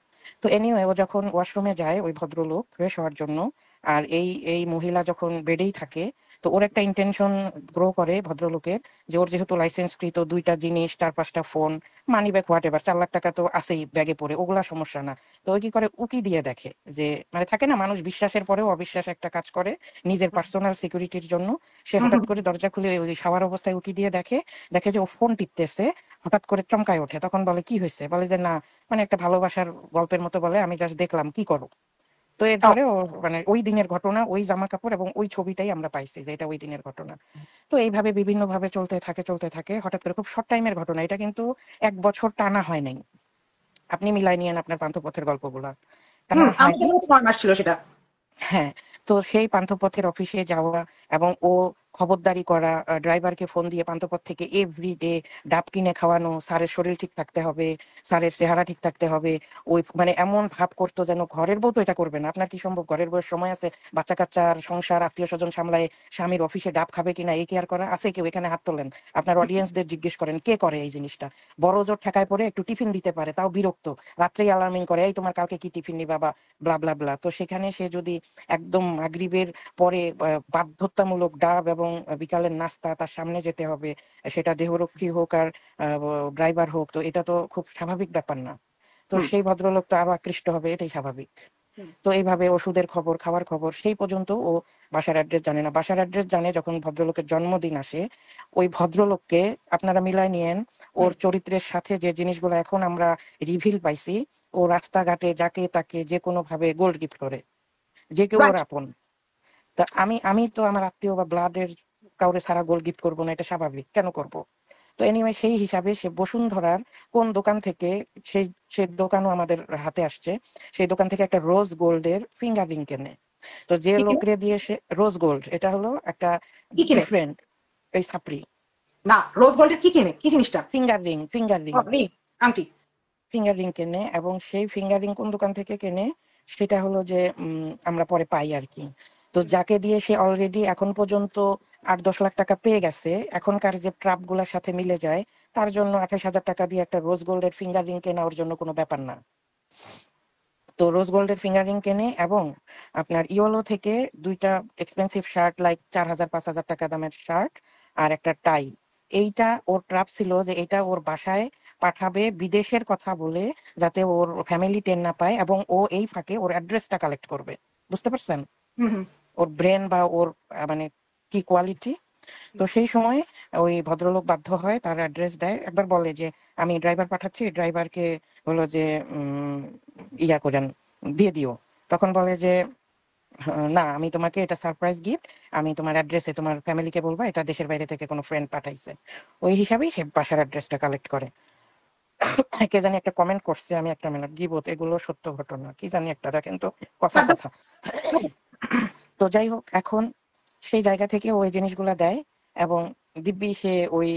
তো এনিওয়ে ও যখন ওয়াশরুমে যায় ওই ভদ্রলোক ফ্রেশ হওয়ার জন্য, আর এই এই মহিলা যখন বেডেই থাকে, তো ওর একটা ইন্টেনশন গ্রো করে ভদ্রলোকের, যে ওর যেহেতু লাইসেন্সকৃত 2টা জিনিস 4-5টা phone, money bag, whatever, 4 lakh টাকা তো আছেই ব্যাগে পড়ে, ওগুলা সমস্যা না। তো ওই কি করে উকি দিয়ে দেখে, যে মানে থাকে না মানুষ বিশ্বাসের পরেও অবিশ্বাস একটা কাজ করে নিজের পার্সোনাল সিকিউরিটির জন্য। সে হুম, হঠাৎ হুম, করে দরজা খুলে ওই শাওয়ার অবস্থায় উকি দিয়ে দেখে, দেখে যে ও ফোন টিপতেছে, হঠাৎ করে চমকায় ওঠে। তখন বলে কি হয়েছে, বলে যে না, মানে একটা ভালোবাসার গল্পের মতো, বলে আমি জাস্ট দেখলাম কি করো। তো ও, এরপরে ও মানে ওই দিনের ঘটনা, ওই জামা কাপড় এবং ওই ছবিটাই আমরা পাইছি যে এটা ওই দিনের ঘটনা। তো এইভাবে বিভিন্ন ভাবে চলতে থাকে, হঠাৎ করে খুব শর্ট টাইমের ঘটনা, এটা কিন্তু 1 বছর টানা হয় নাই। আপনি মিলাই নিয়েন আপনার পান্থপথের গল্পগুলা, টানা হুম, হয় আমার নাই। জন্য 9 মাস ছিল সেটা। হ্যাঁ, তো সেই পান্থপথের অফিসে যাওয়া এবং ও খবরদারি করা, ড্রাইভারকে ফোন দিয়ে পান্থপথ থেকে এভরিডে ডাব কিনে খাওয়ানো, স্যারের শরীর ঠিক থাকতে হবে, স্যারের চেহারা ঠিক থাকতে হবে। ওই মানে এমন ভাব করতো যেন ঘরের বউ তো এটা করবে না। আপনার কি সম্ভব ঘরের বউয়ের সময় আছে বাচ্চা কাচ্চার সংসার আত্মীয়-স্বজন সামলায় স্বামীর অফিসে ডাব খাবে কিনা এই কেয়ার করা? আছে কেউ? এখানে হাত তোলেন। আপনার অডিয়েন্সদের জিজ্ঞেস করেন কে করে এই জিনিসটা? বড়জোর ঠেকায় পড়ে একটু টিফিন দিতে পারে, তাও বিরক্ত। রাত্রেই অ্যালার্মিং করে, এই তোমার কালকে কি টিফিন নিবা বা ব্লা, ব্লা, ব্লা। তো সেখানে সে যদি একদম মাগরিবের পরে বাধ্যতামূলক ডাব এবং বিকালের নাস্তা তার সামনে যেতে হবে, সেটা দেহরক্ষী হোক আর ড্রাইভার হোক, তো এটা তো খুব স্বাভাবিক ব্যাপার না। তো হুম, সেই ভদ্রলোক তো আরো আকৃষ্ট হবে, এটাই স্বাভাবিক। হুম, তো এইভাবে ওষুধের খবর, খাওয়ার খবর, সেই পর্যন্ত ও বাসার অ্যাড্রেস জানে না। বাসার অ্যাড্রেস জানে যখন ভদ্রলোকের জন্মদিন আসে। ওই ভদ্রলোককে আপনারা মিলায় নিয়েন ওর হুম, চরিত্রের সাথে যে জিনিসগুলো এখন আমরা রিভিল পাইছি। ও রাস্তাঘাটে যাকে তাকে যে কোনো ভাবে গোল্ড গিফট করে, যে কেউ ওর রাইট। আপন। তা আমি আমি তো আমার আত্মীয় বা ব্লাডের কাউরে ছাড়া গোল্ড গিফট করবো না, এটা স্বাভাবিক, কেন করব? তো এনিওয়ে সেই হিসাবে সে বসুন্ধরার কোন দোকান থেকে, সেই সেই দোকানও আমাদের হাতে আসছে, সেই দোকান থেকে একটা রোজ গোল্ডের ফিঙ্গার রিং কেনে। তো যে কি কিনে? লোকরে দিয়ে সে রোজ গোল্ড, এটা হলো একটা কি কিনে? ডিফারেন্ট, এই সাপ্রি, না, রোজ গোল্ডের কি কিনে? কি জিনিসটা? ফিঙ্গার রিং, ও, রিং, আংটি। ফিঙ্গার রিং কেনে। এবং সেই ফিঙ্গার রিং কোন দোকান থেকে কেনে, সেটা হলো যে আমরা পরে পাই আর কি। তো যাকে দিয়ে সে অলরেডি এখন পর্যন্ত 8-10 লাখ টাকা পেয়ে গেছে, এখনকার যে ট্রাপ গুলার সাথে মিলে যায়, তার জন্য 28,000 টাকা দিয়ে একটা রোজ গোল্ডের ফিঙ্গার রিং কেনা ওর জন্য কোনো ব্যাপার না। তো রোজ গোল্ডের ফিঙ্গার রিং কেনে এবং আপনার ইয়োলো থেকে 2টা এক্সপেন্সিভ শার্ট, লাইক 4,000-5,000 টাকা দামের শার্ট আর একটা টাই। এইটা ওর ট্রাপ ছিল যে এটা ওর বাসায় পাঠাবে বিদেশের কথা বলে, যাতে ওর ফ্যামিলি টের না পায়, এবং ও এই ফাঁকে ওর অ্যাড্রেসটা কালেক্ট করবে। বুঝতে পারছেন হুম, হুম, ওর ব্রেন বা ওর মানে কি কোয়ালিটি? তো সেই সময় ওই ভদ্রলোক বাধ্য হয়, তার অ্যাড্রেস দেয়, একবার বলে যে আমি ড্রাইভার পাঠাচ্ছি, ড্রাইভারকে হলো যে ইয়া করেন, দিয়ে দিও। তখন বলে যে না, আমি তোমাকে এটা সারপ্রাইজ গিফট, আমি তোমার অ্যাড্রেসে তোমার ফ্যামিলিকে বলবা এটা দেশের বাইরে থেকে কোনো ফ্রেন্ড পাঠাইছে। ওই হিসাবেই সে বাসার অ্যাড্রেসটা কালেক্ট করে। কে জানি একটা কমেন্ট করছে, আমি একটা মিনিট, গিবত এগুলো সত্য ঘটনা কি জানি একটা, দেখেন তো, কথা বাদ দাও। কথা। তো যাই হোক, এখন সেই জায়গা থেকে ওই জিনিসগুলা দেয় এবং দিব্যি সে ওই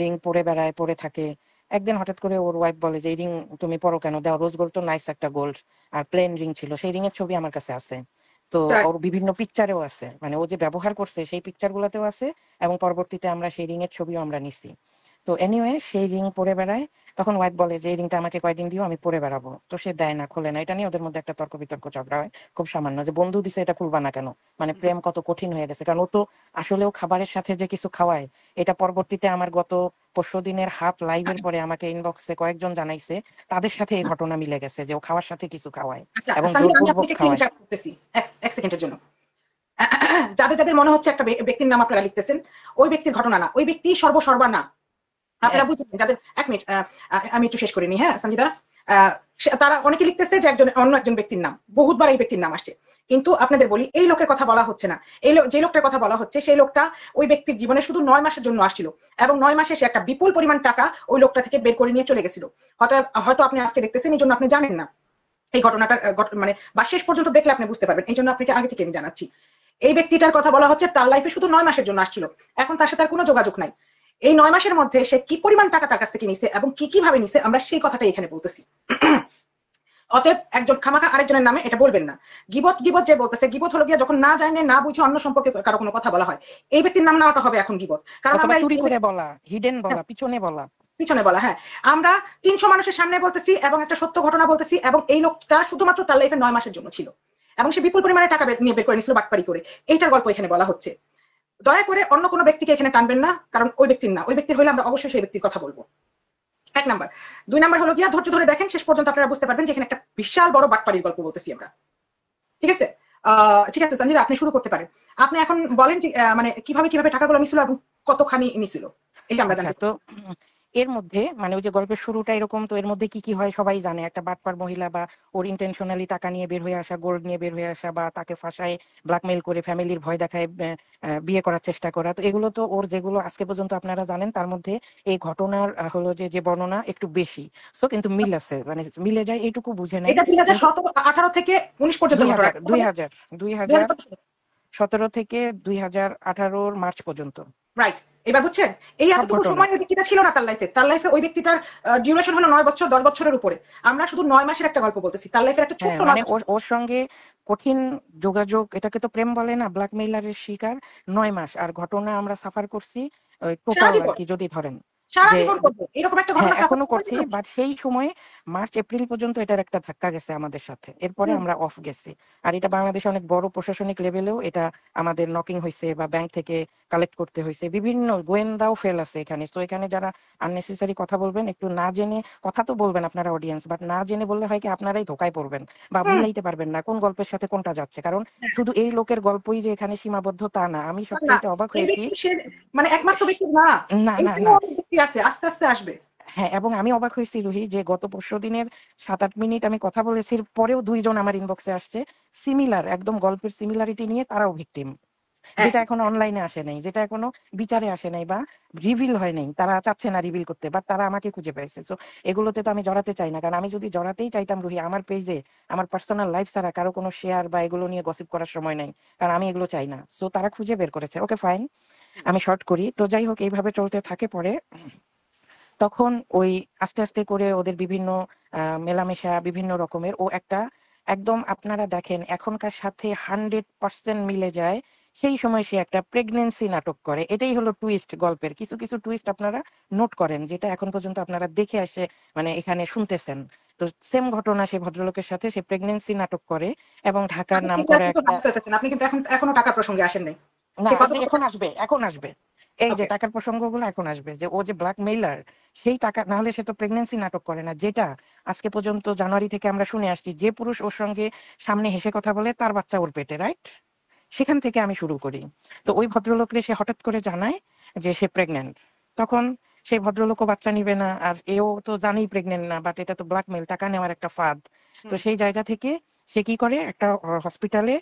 রিং পরে বেড়ায়, পরে থাকে। একদিন হঠাৎ করে ওর ওয়াইফ বলে যে এই রিং তুমি পরো কেন, দাও, রোজ গোল্ড তো নাইস একটা গোল্ড, আর প্লেন রিং ছিল, সেই রিং এর ছবি আমার কাছে আছে। তো তাই? ওর বিভিন্ন পিকচারেও আছে, মানে ও যে ব্যবহার করছে সেই পিকচার গুলাতেও আছে, এবং পরবর্তীতে আমরা সেই রিং এর ছবিও আমরা নিছি। তো এনিওয়ে সেই রিং পরে বেড়ায়। তখন ওয়াইফ বলে যে এই রিংটা আমাকে কয়দিন দিও, আমি পরে বেড়াবো। তো সে দেয় না, খোলে না। এটা নিয়ে ওদের মধ্যে একটা তর্ক বিতর্ক ঝগড়া হয়, খুব সামান্য, যে বন্ধু দিছে এটা খুলবা না কেন। মানে প্রেম কত কঠিন হয়ে গেছে, কারণ ও তো আসলেও খাবারের সাথে যে কিছু খাওয়ায়, এটা পরবর্তীতে আমার গত পরশুদিনের হাফ লাইভের পরে আমাকে ইনবক্সে কয়েকজন জানাইছে, তাদের সাথে এই ঘটনা মিলে গেছে যে ও খাওয়ার সাথে কিছু খাওয়ায় আচ্ছা, এবং সামিরা, আমি জোরপূর্বক আপনাকে একটা খাওয়ায়। ইন্টারাপ্ট করতেছি এক এক সেকেন্ডের জন্য। যাদের যাদের মনে হচ্ছে একটা ব্যক্তির নাম আপনারা লিখতেছেন, ওই ব্যক্তির ঘটনা না, ওই ব্যক্তি সর্বসর্বা না। আপনারা বুঝছেন যাদের, এক মিনিট, আমি একটু শেষ করে নিই, হ্যাঁ সঞ্জিদা। তারা অনেকে লিখতেছে যে অন্য একজন ব্যক্তির নাম, বহুতবার এই ব্যক্তির নাম আসছে, কিন্তু আপনাদের বলি এই লোকের কথা বলা হচ্ছে না। যে লোকটার কথা বলা হচ্ছে সেই লোকটা ওই ব্যক্তির জীবনে শুধু 9 মাসের জন্য আসছিল, এবং 9 মাসে সে একটা বিপুল পরিমাণ টাকা ওই লোকটা থেকে বের করে নিয়ে চলে গেছিল। হয়তো হয়তো আপনি আজকে দেখতেছেন, এই জন্য আপনি জানেন না এই ঘটনাটার মানে, বা শেষ পর্যন্ত দেখলে আপনি বুঝতে পারবেন, এই জন্য আপনাকে আগে থেকে আমি জানাচ্ছি। এই ব্যক্তিটার কথা বলা হচ্ছে তার লাইফে শুধু 9 মাসের জন্য আসছিল, এখন তার সাথে আর কোনো যোগাযোগ নাই। এই 9 মাসের মধ্যে সে কি পরিমাণ টাকা তার কাছ থেকে নিছে এবং কি কিভাবে নিছে, আমরা সেই কথাটাই এখানে বলতেছি। অতএব একজন খামাখা আরেকজনের নামে এটা বলবেন না। গিবত গিবত যে বলতেছে, গিবত হলো গিয়া যখন না জানে না বুঝে অন্য সম্পর্কে কারো কোনো কথা বলা হয়, এই ব্যক্তির নাম নেওয়াটা হবে এখন গিবত। কারণ অথবা আমরা চুরি করে বলা, হিডেন বলা, পিছনে বলা। পিছনে বলা, হ্যাঁ। আমরা 300 মানুষের সামনে বলতেছি এবং একটা সত্য ঘটনা বলতেছি, এবং এই লোকটা শুধুমাত্র তার লাইফে 9 মাসের জন্য ছিল, এবং সে বিপুল পরিমাণে টাকা নিয়ে বের করে নিয়েছিল বাটপারি করে। এইটার গল্প এখানে বলা হচ্ছে। দয়া করে অন্য কোনো ব্যক্তিকে এখানে টানবেন না, কারণ ওই ব্যক্তির না, ওই ব্যক্তির হলে আমরা অবশ্যই সেই ব্যক্তির কথা বলবো। 1 নাম্বার। 2 নাম্বার হলো গিয়া, ধৈর্য ধরে দেখেন শেষ পর্যন্ত, আপনারা বুঝতে পারবেন যে এখানে একটা বিশাল বড় বাটপারির গল্প বলতেছি আমরা। ঠিক আছে? ঠিক আছে সঞ্জিদা, আপনি শুরু করতে পারেন। আপনি এখন বলেন যে মানে কিভাবে কিভাবে টাকাগুলো নিছিল এবং কতখানি নিছিল, এটা আমরা আচ্ছা, জানতে চাই। তো এর মধ্যে মানে ওই যে গল্পের শুরুটা এরকম, তো এর মধ্যে কি কি হয় সবাই জানে। একটা বাটপার মহিলা বা ওর ইন্টেনশনালি টাকা নিয়ে বের হয়ে আসা, গোল্ড নিয়ে বের হয়ে আসা, বা তাকে ফাঁসায় ব্ল্যাকমেইল করে ফ্যামিলির ভয় দেখায় বিয়ে করার চেষ্টা করা, তো এগুলো তো ওর যেগুলো আজকে পর্যন্ত আপনারা জানেন, তার মধ্যে এই ঘটনার হলো যে বর্ণনা একটু বেশি। সো কিন্তু মিল আছে, মানে মিলে যায় এইটুকু বুঝে নেন। এটা কিন্তু 2018 থেকে 19 পর্যন্ত দুই ঘটনা। হাজার দুই হাজার দুই হাজার 2017। 17 থেকে 2018 মার্চ পর্যন্ত রাইট। এবার বুঝছেন, এই সব এতটুকু ঘটনা। সময় ওই ব্যক্তিটা ছিল না তার লাইফে। তার লাইফে ওই ব্যক্তিটার ডিউরেশন হলো 9 বছর, 10 বছরের উপরে। আমরা শুধু 9 মাসের একটা গল্প বলতেছি, তার লাইফের একটা হ্যাঁ, ছোট্ট মানে 9 বছর। ওর সঙ্গে কঠিন যোগাযোগ, এটাকে তো প্রেম বলে না, ব্ল্যাকমেইলারের শিকার 9 মাস। আর ঘটনা আমরা সাফার করছি সারা টোটাল আর জীবন, কি যদি ধরেন সারা যে, জীবন করবো এরকম একটা হ্যাঁ ঘটনা সাফার এখনো করতে করছি, হয়। বাট সেই সময়ে মার্চ এপ্রিল পর্যন্ত এটার একটা ধাক্কা গেছে আমাদের সাথে, এরপরে হুম। আমরা অফ গেছি। আর এটা বাংলাদেশে অনেক বড় প্রশাসনিক লেভেলেও এটা আমাদের নকিং হয়েছে, বা ব্যাংক থেকে কালেক্ট করতে হয়েছে, বিভিন্ন গোয়েন্দাও ফেল আছে এখানে। তো এখানে যারা আননেসেসারি কথা বলবেন, একটু না জেনে কথা তো বলবেন আপনারা অডিয়েন্স, বাট না জেনে বললে হয় কি আপনারাই ধোকায় পড়বেন, বা হুম। মিলাইতে পারবেন না কোন গল্পের সাথে কোনটা যাচ্ছে। কারণ শুধু এই লোকের গল্পই যে এখানে সীমাবদ্ধ তা না। আমি না, সবচাইতে অবাক এই হয়েছি, ব্যক্তি সে মানে একমাত্র ব্যক্তি না, না এই না চেয়ে না, অনেক ব্যক্তি আছে, আস্তে আস্তে আসবে। হ্যাঁ, এবং আমি অবাক হয়েছি রুহি, যে গত পরশুদিনের 7-8 মিনিট আমি কথা বলেছি, পরেও 2 জন আমার ইনবক্সে আসছে সিমিলার, একদম গল্পের সিমিলারিটি নিয়ে, তারাও ভিকটিম। যেটা একই। এখনো অনলাইনে আসে নাই, যেটা এখনো বিচারে আসে নাই, বা রিভিল হয় নাই, তারা চাচ্ছে না রিভিল করতে, বাট তারা আমাকে খুঁজে পাইছে। সো এগুলোতে তো আমি জড়াতে চাই না, কারণ আমি যদি জড়াতেই চাইতাম রুহি, আমার পেজে আমার পার্সোনাল লাইফ ছাড়া কারো কোনো শেয়ার বা এগুলো নিয়ে গসিপ করার সময় নাই, কারণ আমি এগুলো চাই না। সো তারা খুঁজে বের করেছে, ওকে ফাইন, আমি শর্ট করি। তো যাই হোক, এইভাবে চলতে থাকে। পরে তখন ওই আস্তে আস্তে করে ওদের বিভিন্ন মেলামেশা, বিভিন্ন রকমের, ও একটা একদম আপনারা দেখেন এখনকার সাথে 100% মিলে যায়। সেই সময় সে একটা প্রেগনেন্সি নাটক করে। এটাই হলো টুইস্ট গল্পের। কিছু কিছু টুইস্ট আপনারা নোট করেন, যেটা এখন পর্যন্ত আপনারা দেখে আসে মানে এখানে শুনতেছেন। তো সেম ঘটনা সে ভদ্রলোকের সাথে, সে প্রেগনেন্সি নাটক করে এবং ঢাকার আপনি নাম কিন্তু করা এখন তো একটা, টাকা পেতেছেন, আপনি কিন্তু এখনো টাকা প্রসঙ্গে আসেন নাই। না সে কত যে এখন আসবে, এখন আসবে, এই যে ওকে। টাকার প্রসঙ্গগুলো এখন আসবে, যে ও যে ব্ল্যাকমেইলার, সেই টাকা না হলে সে তো প্রেগনেন্সি নাটক করে না। যেটা আজকে পর্যন্ত জানুয়ারি থেকে আমরা শুনে আসছি, যে পুরুষ ওর সঙ্গে সামনে হেসে কথা বলে তার বাচ্চা ওর পেটে, রাইট? সেখান থেকে আমি শুরু করি। তো ওই ভদ্রলোককে সে হঠাৎ করে জানায় যে সে প্রেগনেন্ট। তখন সেই ভদ্রলোকও বাচ্চা নিবে না, আর এও তো জানেই প্রেগনেন্ট না, বাট এটা তো ব্ল্যাকমেইল, টাকা নেওয়ার একটা ফাঁদ। তো হুম। সেই জায়গা থেকে সে কি করে, একটা হসপিটালে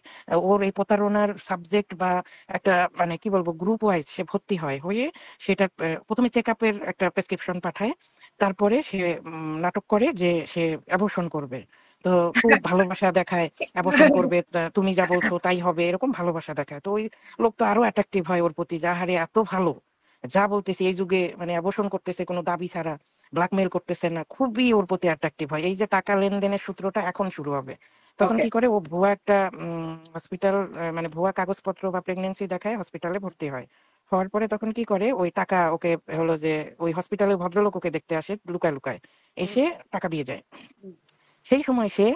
ওর এই প্রতারণার সাবজেক্ট বা একটা মানে কি বলবো গ্রুপ ওয়াইজ সে ভর্তি হয়, হয়ে সেটা প্রথমে চেক আপের একটা প্রেসক্রিপশন পাঠায়। তারপরে সে নাটক করে যে সে অ্যাবর্শন করবে। তো খুব ভালোবাসা দেখায়, অ্যাবর্শন করবে, তুমি যা বলছো তাই হবে, এরকম ভালোবাসা দেখায়। তো ওই লোক তো আরো অ্যাট্রাকটিভ হয় ওর প্রতি, যা হারে এত ভালো, যা বলতেছে এই যুগে, মানে অ্যাবর্শন করতেছে কোনো দাবি ছাড়া, ব্ল্যাকমেইল করতেছে না, খুবই ওর প্রতি অ্যাট্রাকটিভ হয়। এই যে টাকা লেনদেনের সূত্রটা এখন শুরু হবে। তখন ওকে। কি করে, ও ভুয়া একটা হসপিটাল, মানে ভুয়া কাগজপত্র বা প্রেগনেন্সি দেখায়, হসপিটালে ভর্তি হয়। হওয়ার পরে তখন কি করে, ওই টাকা ওকে হলো যে ওই হসপিটালে ভদ্রলোক ওকে দেখতে আসে লুকায় লুকায়, এসে টাকা দিয়ে যায়। সেই সময় সে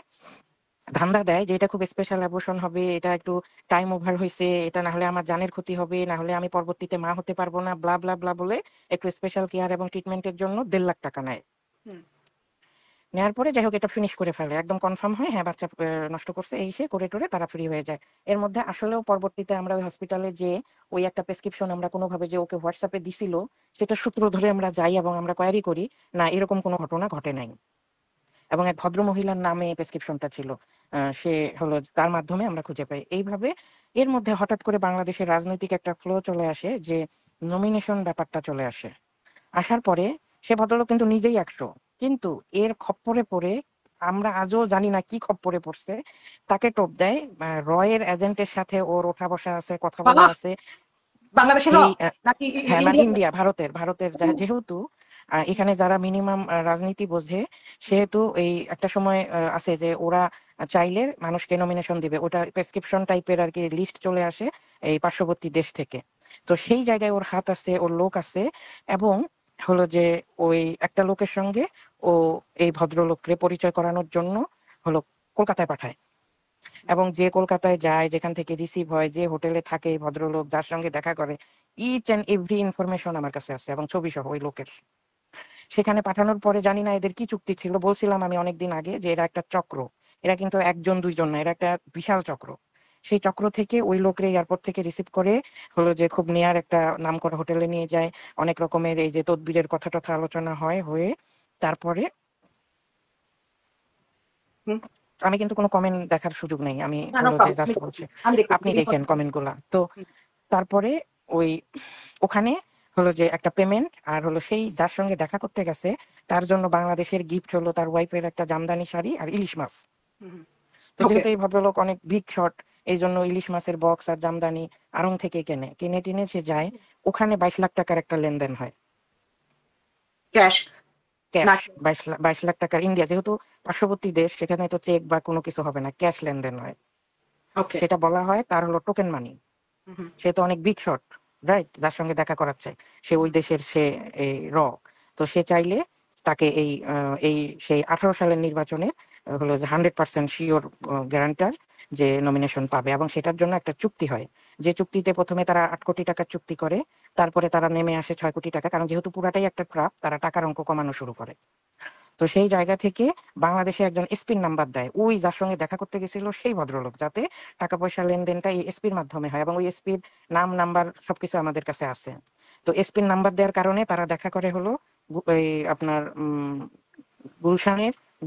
ধান্দা দেয় যে এটা খুব স্পেশাল অ্যাবর্শন হবে, এটা একটু টাইম ওভার হয়েছে, এটা না হলে আমার জানের ক্ষতি হবে, না হলে আমি পরবর্তীতে মা হতে পারবো না, ব্লা ব্লা ব্লা বলে একটু স্পেশাল কেয়ার এবং ট্রিটমেন্টের জন্য 1.5 লাখ টাকা নেয়। হুম। নেওয়ার পরে যাই হোক এটা ফিনিশ করে ফেলে, একদম কনফার্ম হয় হ্যাঁ বাচ্চা নষ্ট করছে, এই সে করে টোরে তারা ফ্রি হয়ে যায়। এর মধ্যে আসলেও পরবর্তীতে আমরা ওই হসপিটালে যে ওই একটা প্রেসক্রিপশন আমরা কোনোভাবে যে ওকে হোয়াটসঅ্যাপে দিছিল, সেটা সূত্র ধরে আমরা যাই এবং আমরা কোয়ারি করি, না এরকম কোনো ঘটনা ঘটে নাই। এবং এক ভদ্র মহিলার নামে প্রেসক্রিপশনটা ছিল, সে হলো তার মাধ্যমে আমরা খুঁজে পাই। এইভাবে এর মধ্যে হঠাৎ করে বাংলাদেশের রাজনৈতিক একটা ফ্লো চলে আসে, যে নমিনেশন ব্যাপারটা চলে আসে। আসার পরে সে ভদ্রলোক কিন্তু নিজেই 100, কিন্তু এর খপ্পরে পড়ে আমরা আজও জানি না কি খপ্পরে পড়ছে, তাকে টোপ দেয়। রয়ের এজেন্টের সাথে ওর ওঠা বসা আছে, কথা বলা বাবা, আছে। বাংলাদেশের র এই নাকি হ্যাঁ মানে ইন্ডিয়ান? ইন্ডিয়া, ভারতের যেহেতু এখানে যারা মিনিমাম রাজনীতি বোঝে, সেহেতু এই একটা সময় আছে যে ওরা চাইলে মানুষকে নমিনেশন দিবে, ওটা প্রেসক্রিপশন টাইপের আর কি লিস্ট চলে আসে এই পার্শ্ববর্তী দেশ থেকে। তো সেই জায়গায় ওর হাত আছে, ওর লোক আছে, এবং হলো যে ওই একটা লোকের সঙ্গে ও এই ভদ্রলোককে পরিচয় করানোর জন্য হলো কলকাতায় পাঠায়। এবং যে কলকাতায় যায়, যেখান থেকে রিসিভ হয়, যে হোটেলে থাকে এই ভদ্রলোক, যার সঙ্গে দেখা করে, ইচ অ্যান্ড এভরি ইনফরমেশন আমার কাছে আছে, এবং ছবি সহ ওই লোকের। সেখানে পাঠানোর পরে জানি না এদের কি চুক্তি ছিল, বলছিলাম আমি অনেকদিন আগে যে এরা একটা চক্র, এরা কিন্তু একজন দুইজন না, এরা একটা বিশাল চক্র। সেই চক্র থেকে ওই লোকরে এয়ারপোর্ট থেকে রিসিভ করে হলো যে খুব নেয়ার একটা নাম করা হোটেলে নিয়ে যায়, অনেক রকমের এই যে তদবিরের কথা টথা আলোচনা হয়, হয়ে তারপরে হুম, আমি কিন্তু কোনো কমেন্ট দেখার সুযোগ নেই, আমি না, নো হলো যে প্রবলেম, আমি জাস্ট দেখতেছি, বলছি, আমি দেখতেছি আপনি দেখেন স্ক্রিনশট। কমেন্ট গুলা। তো তারপরে ওই ওখানে হলো যে একটা পেমেন্ট, আর হলো সেই যার সঙ্গে দেখা করতে গেছে তার জন্য বাংলাদেশের গিফট হলো তার ওয়াইফের একটা জামদানি শাড়ি আর ইলিশ মাছ। তো ওকে, যেহেতু এই ভদ্রলোক অনেক বিগ শট, এই জন্য ইলিশ মাছের বক্স আর জামদানি আড়ং থেকে কিনে টিনে সে যায়। ওখানে 22 লাখ টাকার একটা লেনদেন হয়, ক্যাশ ক্যাশ। না? 22 লাখ টাকার, ইন্ডিয়া যেহেতু পার্শ্ববর্তী দেশ, সেখানে তো চেক বা কোনো কিছু হবে না, ক্যাশ লেনদেন হয়। ওকে, সেটা বলা হয় তার হলো টোকেন মানি। সে তো অনেক বিগ শট, রাইট, যার সঙ্গে দেখা করাচ্ছে সে ওই দেশের, সে এই তো সে চাইলে তাকে এই সেই 18 সালের নির্বাচনে হলো যে 100% শিওর গ্যারান্টার যে নমিনেশন পাবে, এবং সেটার জন্য একটা চুক্তি হয়। যে চুক্তিতে প্রথমে তারা 8 কোটি টাকার চুক্তি করে, তারপরে তারা নেমে আসে 6 কোটি টাকা, কারণ যেহেতু পুরাটাই একটা ট্রাপ, তারা টাকার অঙ্ক কমানো শুরু করে। তো সেই জায়গা থেকে বাংলাদেশে একজন এসপির নাম্বার দেয়, ওই যার সঙ্গে দেখা করতে গেছিল সেই ভদ্রলোক, যাতে টাকা পয়সা লেনদেনটা এই এসপির মাধ্যমে হয়, এবং ওই এসপির নাম নাম্বার সবকিছু আমাদের কাছে আছে। তো এসপির নাম্বার দেওয়ার কারণে তারা দেখা করে হলো এই আপনার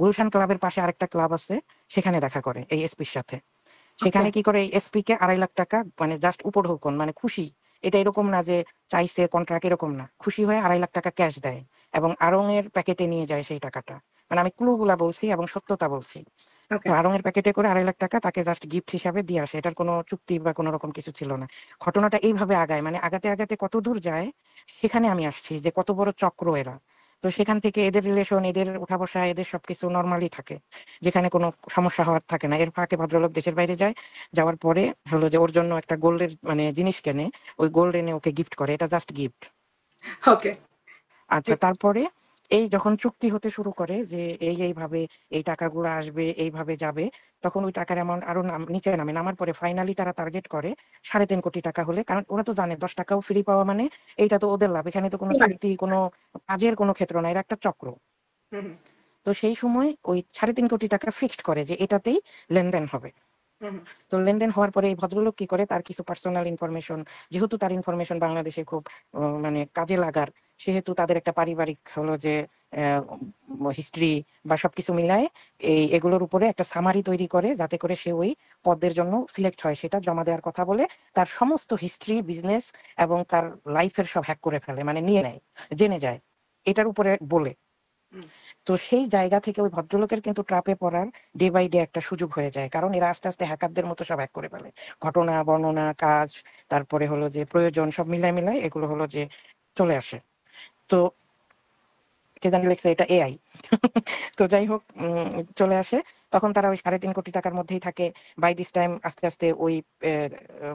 গুলশান ক্লাবের পাশে আরেকটা ক্লাব আছে, সেখানে দেখা করে এই এসপির সাথে। ওকে, সেখানে কি করে এই এসপি কে 2.5 লাখ টাকা, মানে জাস্ট উপঢৌকন, মানে খুশি, এটা এরকম না যে চাইছে কন্ট্রাক্ট, এরকম না, খুশি হয়ে 2.5 লাখ টাকা ক্যাশ দেয়, এবং আড়ং এর প্যাকেটে নিয়ে যায় সেই টাকাটা। মানে আমি ক্লু গুলা বলছি এবং সত্যতা বলছি। তো ওকে, আড়ং এর প্যাকেটে করে 2.5 লাখ টাকা তাকে জাস্ট গিফট হিসাবে দিয়ে আসে, এটার কোনো চুক্তি বা কোনো রকম কিছু ছিল না। ঘটনাটা এইভাবে আগায়, মানে আগাতে আগাতে কত দূর যায়, সেখানে আমি আসছি যে কত বড় চক্র এরা। তো সেখান থেকে এদের রিলেশন, এদের উঠা বসা, এদের সবকিছু নর্মালি থাকে, যেখানে কোনো সমস্যা হওয়ার থাকে না। এর ফাঁকে ভদ্রলোক দেশের বাইরে যায়, যাওয়ার পরে হলো যে ওর জন্য একটা গোল্ডের মানে জিনিস কেনে, ওই গোল্ড এনে ওকে গিফট করে, এটা জাস্ট গিফট। ওকে, আচ্ছা, তারপরে এই যখন চুক্তি হতে শুরু করে যে এইভাবে এই টাকাগুলো আসবে, এইভাবে যাবে, তখন ওই টাকার অ্যামাউন্ট আরো নিচে নামে, নামার পরে ফাইনালি তারা টার্গেট করে 3.5 কোটি টাকা হলে, কারণ ওরা তো জানে 10 টাকাও ফ্রি পাওয়া মানে এইটা তো ওদের লাভ, এখানে তো কোনো মানে চুক্তি, কোনো কাজের কোনো ক্ষেত্র না, এরা একটা চক্র। তো সেই সময় ওই 3.5 কোটি টাকা ফিক্সড করে যে এটাতেই লেনদেন হবে। তো লেনদেন হওয়ার পরে এই ভদ্রলোক কি করে, তার কিছু পার্সোনাল ইনফরমেশন, যেহেতু তার ইনফরমেশন বাংলাদেশে খুব মানে কাজে লাগার, সেহেতু তাদের একটা পারিবারিক হলো যে হিস্ট্রি বা সবকিছু মিলায় এগুলোর উপরে একটা সামারি তৈরি করে, যাতে করে সে ওই পদের জন্য সিলেক্ট হয়, সেটা জমা দেওয়ার কথা বলে তার সমস্ত হিস্ট্রি, বিজনেস এবং তার লাইফের সব হ্যাক করে ফেলে, মানে নিয়ে নেয়, জেনে যায় এটার উপরে বলে। তো সেই জায়গা থেকে ওই ভদ্রলোকের কিন্তু ট্রাপে পড়ার ডে বাই ডে একটা সুযোগ হয়ে যায়, কারণ এরা আস্তে আস্তে হ্যাকারদের মতো সব হ্যাক করে ফেলে, ঘটনা বর্ণনা, কাজ, তারপরে হলো যে প্রয়োজন, সব মিলাই মিলাই এগুলো হলো যে চলে আসে। তো কে জানি লেখছে এটা এআই। তো যাই হোক, চলে আসে, তখন তারা ওই 3.5 কোটি টাকার মধ্যেই থাকে। বাই দিস টাইম আস্তে আস্তে ওই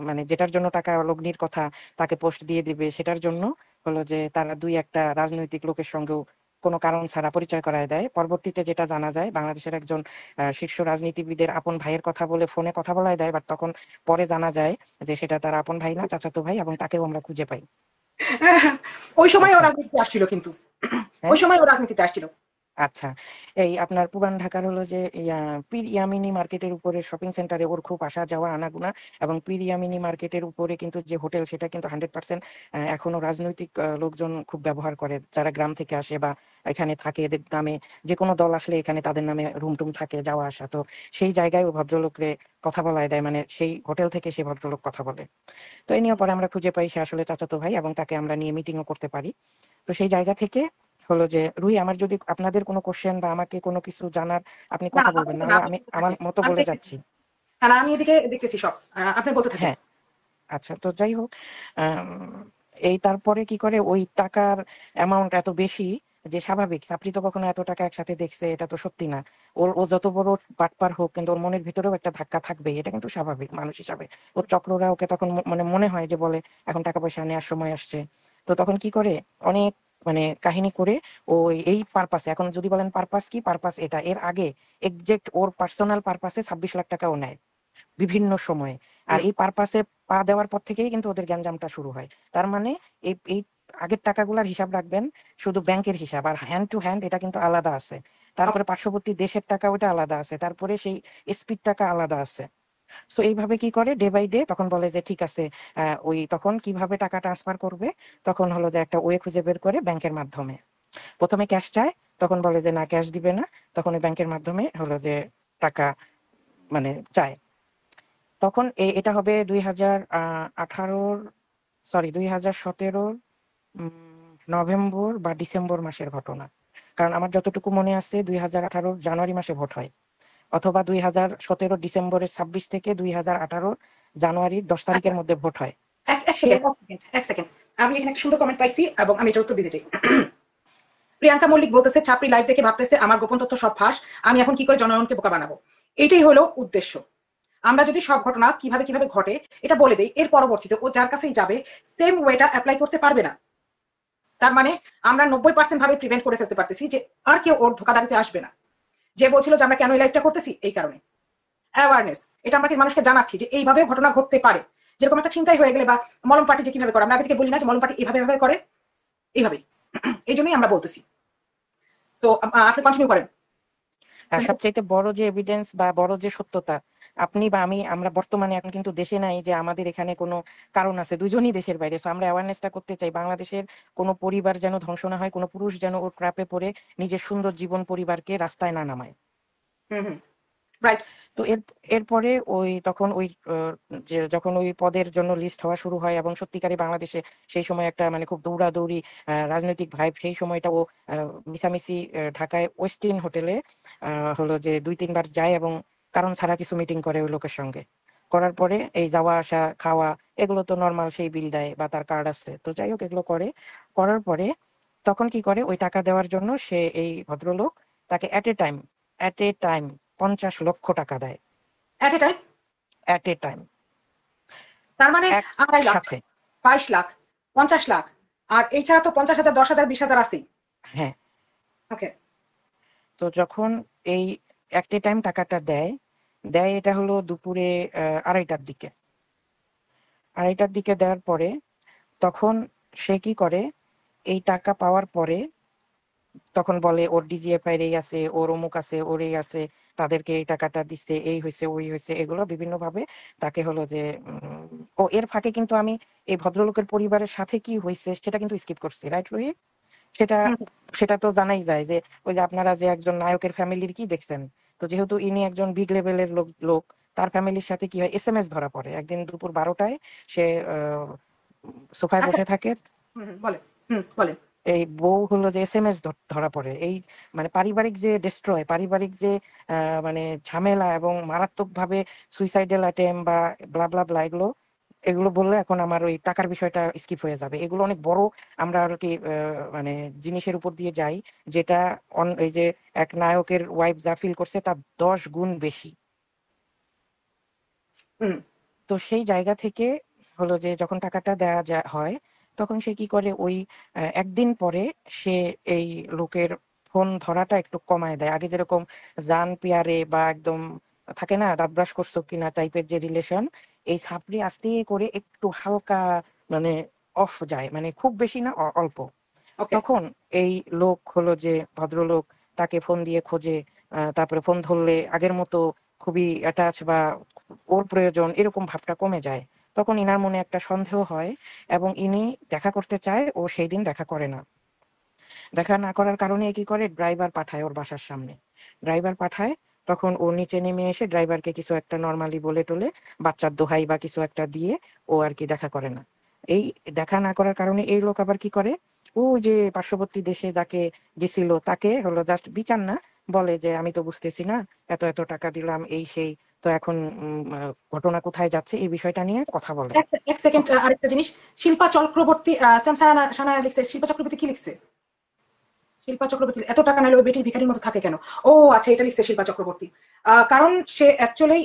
মানে যেটার জন্য টাকা লগ্নির কথা, তাকে পোস্ট দিয়ে দিবে, সেটার জন্য হলো যে তারা দুই একটা রাজনৈতিক লোকের সঙ্গেও কোনো কারণ ছাড়া পরিচয় করায় দেয়। পরবর্তীতে যেটা জানা যায়, বাংলাদেশের একজন শীর্ষ রাজনীতিবিদের আপন ভাইয়ের কথা বলে ফোনে কথা বলায় দেয়, বাট তখন পরে জানা যায় যে সেটা তার আপন ভাই না, চাচাতো ভাই, এবং তাকেও আমরা খুঁজে পাই। ওই সময় ও আচ্ছা, রাজনীতিতে আসছিল কিন্তু, ওই হ্যাঁ, সময় ও রাজনীতিতে আসছিল। আচ্ছা, এই আপনার পুরান ঢাকার হলো যে পীর ইয়ামিনী মার্কেটের উপরে শপিং সেন্টারে ওর খুব আসা যাওয়া আনাগোনা, এবং পীর ইয়ামিনী মার্কেটের উপরে কিন্তু যে হোটেল সেটা কিন্তু 100% এখনো রাজনৈতিক লোকজন খুব ব্যবহার করে, যারা গ্রাম থেকে আসে বা এখানে থাকে, এদের নামে যে কোনো দল আসলে এখানে তাদের নামে রুম টুম থাকে, যাওয়া আসা। তো সেই জায়গায় ও ভদ্রলোকরে কথা বলায় দেয়, মানে সেই হোটেল থেকে সে ভদ্রলোক কথা বলে। তো এই নিয়ে পরে আমরা খুঁজে পাই সে আসলে চাচাতো ভাই, এবং তাকে আমরা নিয়ে মিটিংও করতে পারি। তো সেই জায়গা থেকে হলো যে রুহি, আমার যদি আপনাদের কোনো কোশ্চেন বা আমাকে কোনো কিছু জানার, আপনি না কথা বলবেন, আপাতত না না, হলে আপনি আমি বলতে আমার থাকেন। মতো আমি বলে দেখতেছি। যাচ্ছি। হ্যাঁ, আমি এদিকে দেখতেছি সব। আপনি বলতে থাকেন। হ্যাঁ, আচ্ছা, তো যাই হোক, আম, এই তারপরে কি করে ওই টাকার অ্যামাউন্ট এত বেশি যে স্বাভাবিক আপনি তো কখনো এত টাকা একসাথে দেখছে, এটা তো সত্যি না। ওর ও যত বড় বাটপার হোক, কিন্তু ওর মনের ভিতরেও একটা ধাক্কা থাকবে, এটা কিন্তু স্বাভাবিক মানুষ হিসাবে। ওর চক্ররা ওকে তখন মানে মনে হয় যে বলে এখন টাকা পয়সা নেওয়ার সময় আসছে। তো তখন কি করে অনেক মানে কাহিনী করে ওই এই পারপাসে, এখন যদি বলেন পারপাস কি, পারপাস এটা এর আগে এক্সাক্ট ওর পার্সোনাল পারপাসে 26 লাখ টাকাও নেয় বিভিন্ন সময়ে। আর হুম। এই পারপাসে পা দেওয়ার পর থেকেই কিন্তু ওদের গ্যাঞ্জামটা শুরু হয়। তার মানে এই এই আগের টাকাগুলার হিসাব রাখবেন, শুধু ব্যাংকের হিসাব, আর হ্যান্ড টু হ্যান্ড এটা কিন্তু আলাদা আছে। ওকে। তারপরে পার্শ্ববর্তী দেশের টাকা ওটা আলাদা আছে, তারপরে সেই স্পিড টাকা আলাদা আছে। সো এইভাবে কি করে ডে বাই ডে তখন বলে যে ঠিক আছে, ওই তখন কিভাবে টাকা ট্রান্সফার করবে, তখন হলো যে একটা ওয়ে খুঁজে বের করে ব্যাংকের মাধ্যমে। প্রথমে ক্যাশ চায়, তখন বলে যে না ক্যাশ দিবে না, তখন ওই ব্যাংকের মাধ্যমে হলো যে টাকা মানে চায়। তখন এটা হবে 2018, সরি 2017 নভেম্বর বা ডিসেম্বর মাসের ঘটনা। কারণ আমার যতটুকু মনে আছে 2018 জানুয়ারি মাসে ভোট হয়, অথবা 2017 ডিসেম্বরের 26 থেকে 2018 জানুয়ারির 10 আচ্ছা, তারিখের মধ্যে ভোট হয়। এক এক সে সেকেন্ড, এক সেকেন্ড, এক সেকেন্ড। আমি এখানে একটা সুন্দর কমেন্ট পাইছি এবং আমি এটার উত্তর দিতে চাই। প্রিয়াঙ্কা মল্লিক বলতেছে, ছাপড়ি লাইভ দেখে ভাবতেছে আমার গোপন তথ্য সব ফাঁস, আমি এখন কি করে জনগণকে বোকা বানাবো। এটাই হলো উদ্দেশ্য। আমরা যদি সব ঘটনা কিভাবে কিভাবে ঘটে এটা বলে দেই, এর পরবর্তীতে ও যার কাছেই যাবে সেম ওয়েটা অ্যাপ্লাই করতে পারবে না। তার মানে আমরা 90% ভাবে প্রিভেন্ট করে ফেলতে পারতেছি যে আর কেউ ওর ধোকাদারিতে আসবে না। যে বলছিল যে আমরা কেন এই লাইভটা করতেছি, এই কারণে অ্যাওয়ারনেস। এটা আমরা মানুষকে জানাচ্ছি যে এইভাবে ঘটনা ঘটতে পারে। যেরকম একটা চিন্তাই হয়ে গেলে বা মলম পার্টি যে কিভাবে করে, আমরা আগে থেকে বলি না যে মলম পার্টি এভাবে এভাবে করে, এইভাবেই। এই জন্যই আমরা বলতেছি। তো আপনি কন্টিনিউ করেন। সবচাইতে বড় যে এভিডেন্স বা বড় যে সত্যতা, আপনি বা আমি, আমরা বর্তমানে এখন কিন্তু দেশে নাই যে আমাদের এখানে কোনো কারণ আছে, দুজনই দেশের বাইরে। সো আমরা অ্যাওয়ারনেসটা করতে চাই, বাংলাদেশের কোনো পরিবার যেন ধ্বংস না হয়, কোনো পুরুষ যেন ওর ট্র্যাপে পড়ে নিজের সুন্দর জীবন পরিবারকে রাস্তায় না নামায়। হুম, হুম। রাইট। তো এরপরে ওই তখন ওই যে যখন ওই পদের জন্য লিস্ট হওয়া শুরু হয়, এবং সত্যিকারই বাংলাদেশে সেই সময় একটা মানে খুব দৌড়াদৌড়ি রাজনৈতিক ভাইব, সেই সময়টা ও মিছামিছি ঢাকায় ওয়েস্টিন হোটেলে হলো যে 2-3 বার যায়, এবং কারণ ছাড়া কিছু মিটিং করে ওই লোকের সঙ্গে। করার পরে এই যাওয়া আসা খাওয়া এগুলো তো নর্মাল, সেই বিল দেয় বা তার কার্ড আছে, তো যাই হোক এগুলো করে। করার পরে তখন কি করে, ওই টাকা দেওয়ার জন্য সে এই ভদ্রলোক তাকে অ্যাট এ টাইম 50 লক্ষ টাকা দেয়। At a time. At a time, তার মানে 2.5 লাখ, একসাথে। 22 লাখ, 50 লাখ। আর এই ছাড়া তো 50,000, 10,000, 20,000 আছেই। হ্যাঁ, ওকে। তো যখন এই অ্যাট এ টাইম টাকাটা দেয়, দেয় এটা হলো দুপুরে 2:30টার দিকে। 2:30টার দিকে দেওয়ার পরে তখন সে কি করে, এই টাকা পাওয়ার পরে তখন বলে ওর ডিজিএফআই এই আছে, ওর অমুক আছে, ওর এই আছে, তাদেরকে এই টাকাটা দিচ্ছে, এই হয়েছে ওই হয়েছে, এগুলো বিভিন্ন ভাবে তাকে হলো যে ও এর ফাঁকে কিন্তু আমি এই ভদ্রলোকের পরিবারের সাথে কি হয়েছে সেটা কিন্তু স্কিপ করছি, রাইট রোহিত? সেটা হুম, সেটা তো জানাই যায় যে ওই যে আপনারা যে একজন নায়কের ফ্যামিলির কি দেখছেন, তো যেহেতু ইনি একজন বিগ লেভেলের লোক, তার ফ্যামিলির সাথে কি হয়, এসএমএস ধরা পড়ে একদিন দুপুর 12টায়। সে সোফায় আচ্ছা। বসে থাকে, হুম, হুম, বলেন। হুম, বলেন। এই বউ হলো যে এসএমএস ধরা পড়ে। এই মানে পারিবারিক যে ডিস্ট্রয়, পারিবারিক যে মানে ঝামেলা এবং মারাত্মক ভাবে সুইসাইডাল অ্যাটেম্প বা ব্লা ব্লা ব্লা, এগুলো এগুলো বললে এখন আমার ওই টাকার বিষয়টা স্কিপ হয়ে যাবে। এগুলো অনেক বড় আমরা আর কি মানে জিনিসের উপর দিয়ে যাই, যেটা এই যে এক নায়কের ওয়াইফ যা ফিল করছে তার 10 গুণ বেশি। হুম। তো সেই জায়গা থেকে হলো যে যখন টাকাটা দেওয়া হয়, তখন সে কি করে ওই একদিন পরে সে এই লোকের ফোন ধরাটা একটু কমায় দেয়। আগে যেরকম জান পিয়ারে বা একদম থাকে না দাঁত ব্রাশ করছো কিনা টাইপের যে রিলেশন, এই ছাপড়ি আস্তে করে একটু হালকা মানে অফ যায়, মানে খুব বেশি না, অল্প। ওকে। তখন এই লোক হলো যে ভদ্রলোক তাকে ফোন দিয়ে খোঁজে, তারপরে ফোন ধরলে আগের মতো খুবই অ্যাটাচ বা ওর প্রয়োজন এরকম ভাবটা কমে যায়। তখন ইনার মনে একটা সন্দেহ হয় এবং ইনি দেখা করতে চায়, ও সেই দিন দেখা করে না। দেখা না করার কারণে কি করে, ড্রাইভার পাঠায় ওর বাসার সামনে। ড্রাইভার পাঠায়, তখন ও নিচে নেমে এসে ড্রাইভারকে কিছু একটা নর্মালি বলে টলে বাচ্চার দোহাই বা কিছু একটা দিয়ে ও আর কি দেখা করে না। এই দেখা না করার কারণে এই লোক আবার কি করে, ও যে পার্শ্ববর্তী দেশে যাকে গেছিল তাকে হলো জাস্ট বিচার না, বলে যে আমি তো বুঝতেছি না, এত এত টাকা দিলাম এই সেই, তো এখন ঘটনা কোথায় যাচ্ছে এই বিষয়টা নিয়ে কথা বলে। এক সেকেন্ড, আরেকটা জিনিস, শিল্পা চক্রবর্তী, স্যাম সানা সানা লিখছে, শিল্পা চক্রবর্তী কি লিখছে? শিল্পা চক্রবর্তী এত টাকা নাহলে ওই বেটির ভিখারির মতো থাকে কেন? ও আচ্ছা, এটা লিখছে শিল্পা চক্রবর্তী। কারণ সে অ্যাকচুয়ালি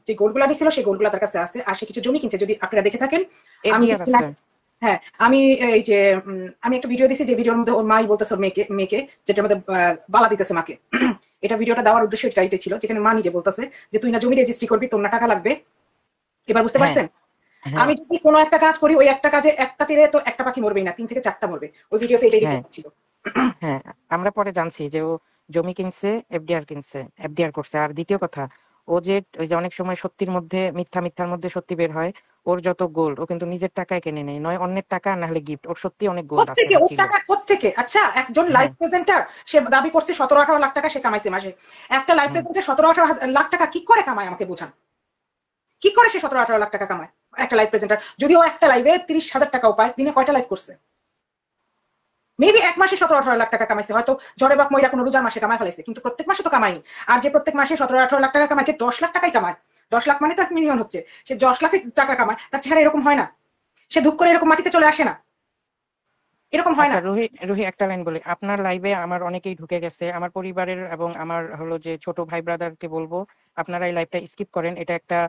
যে গোলগুলা নিছিল সেই গোলগুলা তার কাছে আছে, আর সে কিছু জমি কিনছে, যদি আপনারা দেখে থাকেন। আমি এফডিআর কিছুদিন আছে। আগে, হ্যাঁ, আমি এই যে আমি একটা ভিডিও দিছি, যে ভিডিওর মধ্যে ওর মাই বলতেছে ওর মেয়েকে মেয়েকে যেটার মধ্যে বালা দিতেছে মাকে। এটা ভিডিওটা দেওয়ার উদ্দেশ্য এটাই ছিল, যেখানে মা নিজে বলতেছে যে তুই না জমি রেজিস্ট্রি করবি, তোর না টাকা লাগবে। এবার বুঝতে হ্যাঁ, পারছেন? হ্যাঁ, আমি যদি কোনো একটা কাজ করি, ওই একটা কাজে একটা তীরে তো একটা পাখি মরবেই না, 3 থেকে 4টা মরবে। ওই ভিডিওতে এটাই হ্যাঁ, রিপোর্ট ছিল। হ্যাঁ, আমরা পরে জানছি যে ও জমি কিনছে, এফডিআর কিনছে, এফডিআর করছে। আর দ্বিতীয় কথা, ও যে ওই যে অনেক সময় সত্যির মধ্যে মিথ্যা, মিথ্যার মধ্যে সত্যি বের হয়। ওর যত গোল্ড ও কিন্তু নিজের টাকায় কিনে নেয়, নয় অন্যের টাকা না হলে গিফট। ওর সত্যি অনেক গোল্ড আছে কোত্থেকে বা ওর ছিল। টাকা কোত্থেকে? আচ্ছা, একজন লাইভ হ্যাঁ, প্রেজেন্টার, সে দাবি করছে 17-18 লাখ টাকা সে কামাইছে মাসে। একটা লাইভ হুম। প্রেজেন্টার 17-18 লাখ টাকা কি করে কামায় আমাকে বোঝান? কি করে সে 17-18 লাখ টাকা কামায়? একটা লাইভ প্রেজেন্টার যদিও একটা লাইভে 30,000 টাকাও পায়, দিনে কয়টা লাইভ করছে? মেবি এক মাসে 17-18 লাখ টাকা কামাইছে, হয়তো ঝড়ে বাক ময়রা কোনো রোজার মাসে কামাই ফেলাইছে, কিন্তু প্রত্যেক মাসে তো কামায়নি। আর যে প্রত্যেক মাসে 17-18 লাখ টাকা কামাইছে, 10 লাখ টাকাই কামায়। 10 লাখ মানে তো 1 মিলিয়ন হচ্ছে। সে 10 লাখ টাকা কামায়, তার চেহারা এরকম হয় না। সে ধূপ করে এরকম মাটিতে চলে আসে না, এরকম হয় আচ্ছা না। রুহি, রুহি একটা লাইন বলি। আপনার লাইভে আমার অনেকেই ঢুকে গেছে, আমার পরিবারের এবং আমার হলো যে ছোট ভাই ব্রাদারকে বলবো আপনারা এই লাইভটা স্কিপ করেন। এটা একটা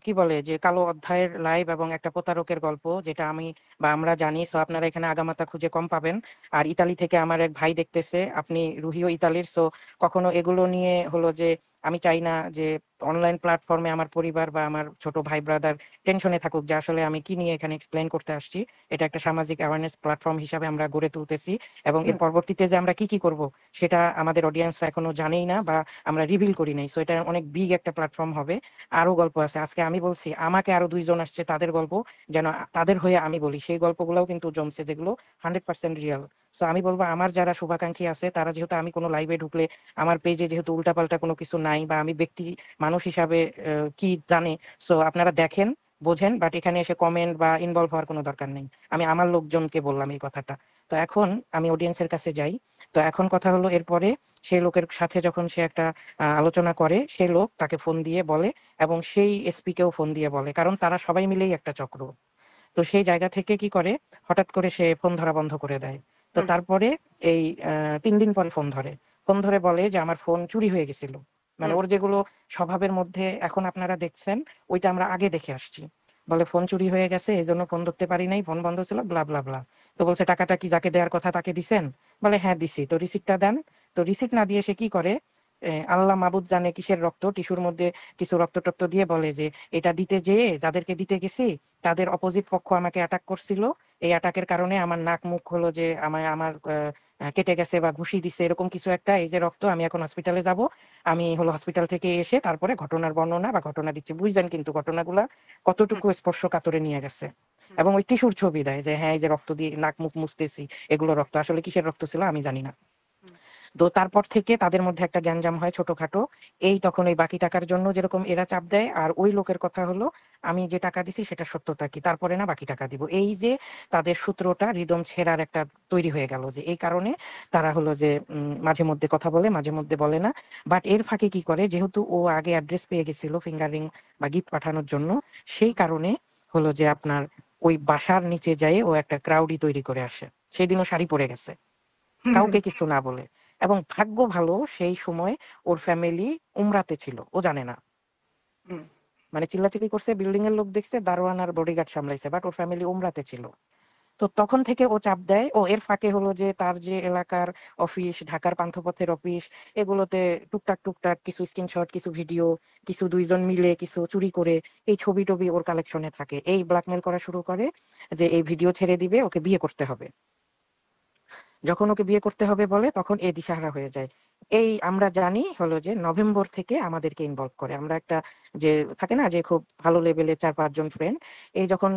কি বলে যে কালো অধ্যায়ের লাইভ এবং একটা প্রতারকের গল্প, যেটা আমি বা আমরা জানি। সো আপনারা এখানে আগামাথা খুঁজে কম পাবেন। আর ইতালি থেকে আমার এক ভাই দেখতেছে, আপনি রুহিও ইতালির। সো কখনো এগুলো নিয়ে হলো যে আমি চাই না যে অনলাইন প্ল্যাটফর্মে আমার পরিবার বা আমার ছোট ভাই ব্রাদার টেনশনে থাকুক যে আসলে আমি কি নিয়ে এখানে এক্সপ্লেন করতে আসছি। এটা একটা সামাজিক অ্যাওয়ারনেস প্ল্যাটফর্ম হিসাবে আমরা গড়ে তুলতেছি, এবং এর হুম, পরবর্তীতে যে আমরা কি কি করব সেটা আমাদের অডিয়েন্সরা এখনো জানেই না বা আমরা রিভিল করি নাই। সো এটা অনেক বিগ একটা প্ল্যাটফর্ম হবে। আরো গল্প আছে, আজকে আমি বলছি, আমাকে আরো 2 জন আসছে তাদের গল্প, যেন তাদের হয়ে আমি বলি। সেই গল্পগুলোও কিন্তু জমছে, যেগুলো 100% রিয়াল। সো আমি বলবো আমার যারা শুভাকাঙ্ক্ষী আছে তারা, যেহেতু আমি কোনো লাইভে ঢুকলে আমার পেজে যেহেতু উল্টাপাল্টা কোনো কিছু নাই বা আমি ব্যক্তি মানুষ হিসাবে কি জানে, সো আপনারা দেখেন, বোঝেন, বাট এখানে এসে কমেন্ট বা ইনভলভ হওয়ার কোনো দরকার নেই। আমি আমার লোকজনকে বললাম এই কথাটা। তো এখন আমি অডিয়েন্সের কাছে যাই। তো এখন কথা হলো, এরপরে সেই লোকের সাথে যখন সে একটা আলোচনা করে, সেই লোক তাকে ফোন দিয়ে বলে এবং সেই এসপি কেও ফোন দিয়ে বলে, কারণ তারা সবাই মিলেই একটা চক্র। তো সেই জায়গা থেকে কি করে, হঠাৎ করে সে ফোন ধরা বন্ধ করে দেয়। তো হুম, তারপরে এই 3 দিন পরে ফোন ধরে, ফোন ধরে বলে যে আমার ফোন চুরি হয়ে গেছিল। মানে হুম, ওর যেগুলো স্বভাবের মধ্যে এখন আপনারা দেখছেন, ওইটা আমরা আগে দেখে আসছি। বলে ফোন চুরি হয়ে গেছে, এই জন্য ফোন ধরতে পারি নাই, ফোন বন্ধ ছিল, ব্লা ব্লা ব্লা। তো বলছে টাকাটা কি যাকে দেওয়ার কথা তাকে দিছেন? বলে হ্যাঁ দিছি। তো রিসিপ্টটা দেন। তো রিসিপ্ট না দিয়ে সে কি করে, আল্লাহ মাবুদ জানে কিসের রক্ত, টিস্যুর মধ্যে কিছু রক্ত টক্ত দিয়ে বলে যে এটা দিতে যেয়ে যাদেরকে দিতে গেছি তাদের অপোজিট পক্ষ আমাকে অ্যাটাক করছিল। এই অ্যাটাকের কারণে আমার নাক মুখ হলো যে আমায় আমার কেটে গেছে বা ঘুষি দিছে, এরকম কিছু একটা। এই যে রক্ত, আমি এখন হসপিটালে যাব। আমি হলো হসপিটাল থেকে এসে তারপরে ঘটনার বর্ণনা বা ঘটনা দিচ্ছি। বুঝছেন কিন্তু ঘটনাগুলা হুম, কতটুকু স্পর্শকাতরে নিয়ে গেছে। হুম, এবং ওই টিস্যুর ছবি দেয় যে হ্যাঁ এই যে রক্ত দিয়ে নাক মুখ মুছতেছি, এগুলো রক্ত। আসলে কিসের রক্ত ছিল আমি জানি না। হুম, তো তারপর থেকে তাদের মধ্যে একটা গ্যাঞ্জাম হয় ছোটখাটো। এই তখন ওই বাকি টাকার জন্য যেরকম এরা চাপ দেয়, আর ওই লোকের কথা হলো আমি যে টাকা দিছি সেটা সত্যতা কি, তারপরে না বাকি টাকা দিব। এই যে তাদের সূত্রটা রিদম ছেঁড়ার একটা তৈরি হয়ে গেল, যে এই কারণে তারা হলো যে মাঝে মধ্যে কথা বলে, মাঝে মধ্যে বলে না। বাট এর ফাঁকে কি করে, যেহেতু ও আগে অ্যাড্রেস পেয়ে গেছিল ফিঙ্গারিং বা গিফট পাঠানোর জন্য, সেই কারণে হলো যে আপনার ওই বাসার নিচে যায় ও একটা ক্রাউডি তৈরি করে আসে। সেদিনও শাড়ি পরে গেছে, হুম, হুম, কাউকে কিছু না বলে। এবং ভাগ্য ভালো সেই সময় ওর ফ্যামিলি উমরাতে ছিল, ও জানে না। হুম, মানে চিল্লাচিল্লি করছে, বিল্ডিং এর লোক দেখছে, দারোয়ান আর বডিগার্ড সামলাইছে, বাট ওর ফ্যামিলি উমরাতে ছিল। তো তখন থেকে ও চাপ দেয়। ও এর ফাঁকে হলো যে তার যে এলাকার অফিস, ঢাকার পান্থপথের অফিস, এগুলোতে টুকটাক টুকটাক কিছু স্ক্রিনশট, কিছু ভিডিও, কিছু 2 জন মিলে কিছু চুরি করে এই ছবি টবি ওর কালেকশনে থাকে। এই ব্ল্যাকমেল করা শুরু করে যে এই ভিডিও ছেড়ে দিবে, ওকে বিয়ে করতে হবে। যখন ওকে বিয়ে করতে হবে বলে তখন এ দিশাহারা হয়ে যায়। এই আমরা জানি হলো যে নভেম্বর থেকে আমাদেরকে ইনভলভ করে। আমরা একটা যে থাকে না যে খুব ভালো লেভেলের ৪-৫ জন ফ্রেন্ড, এই যখন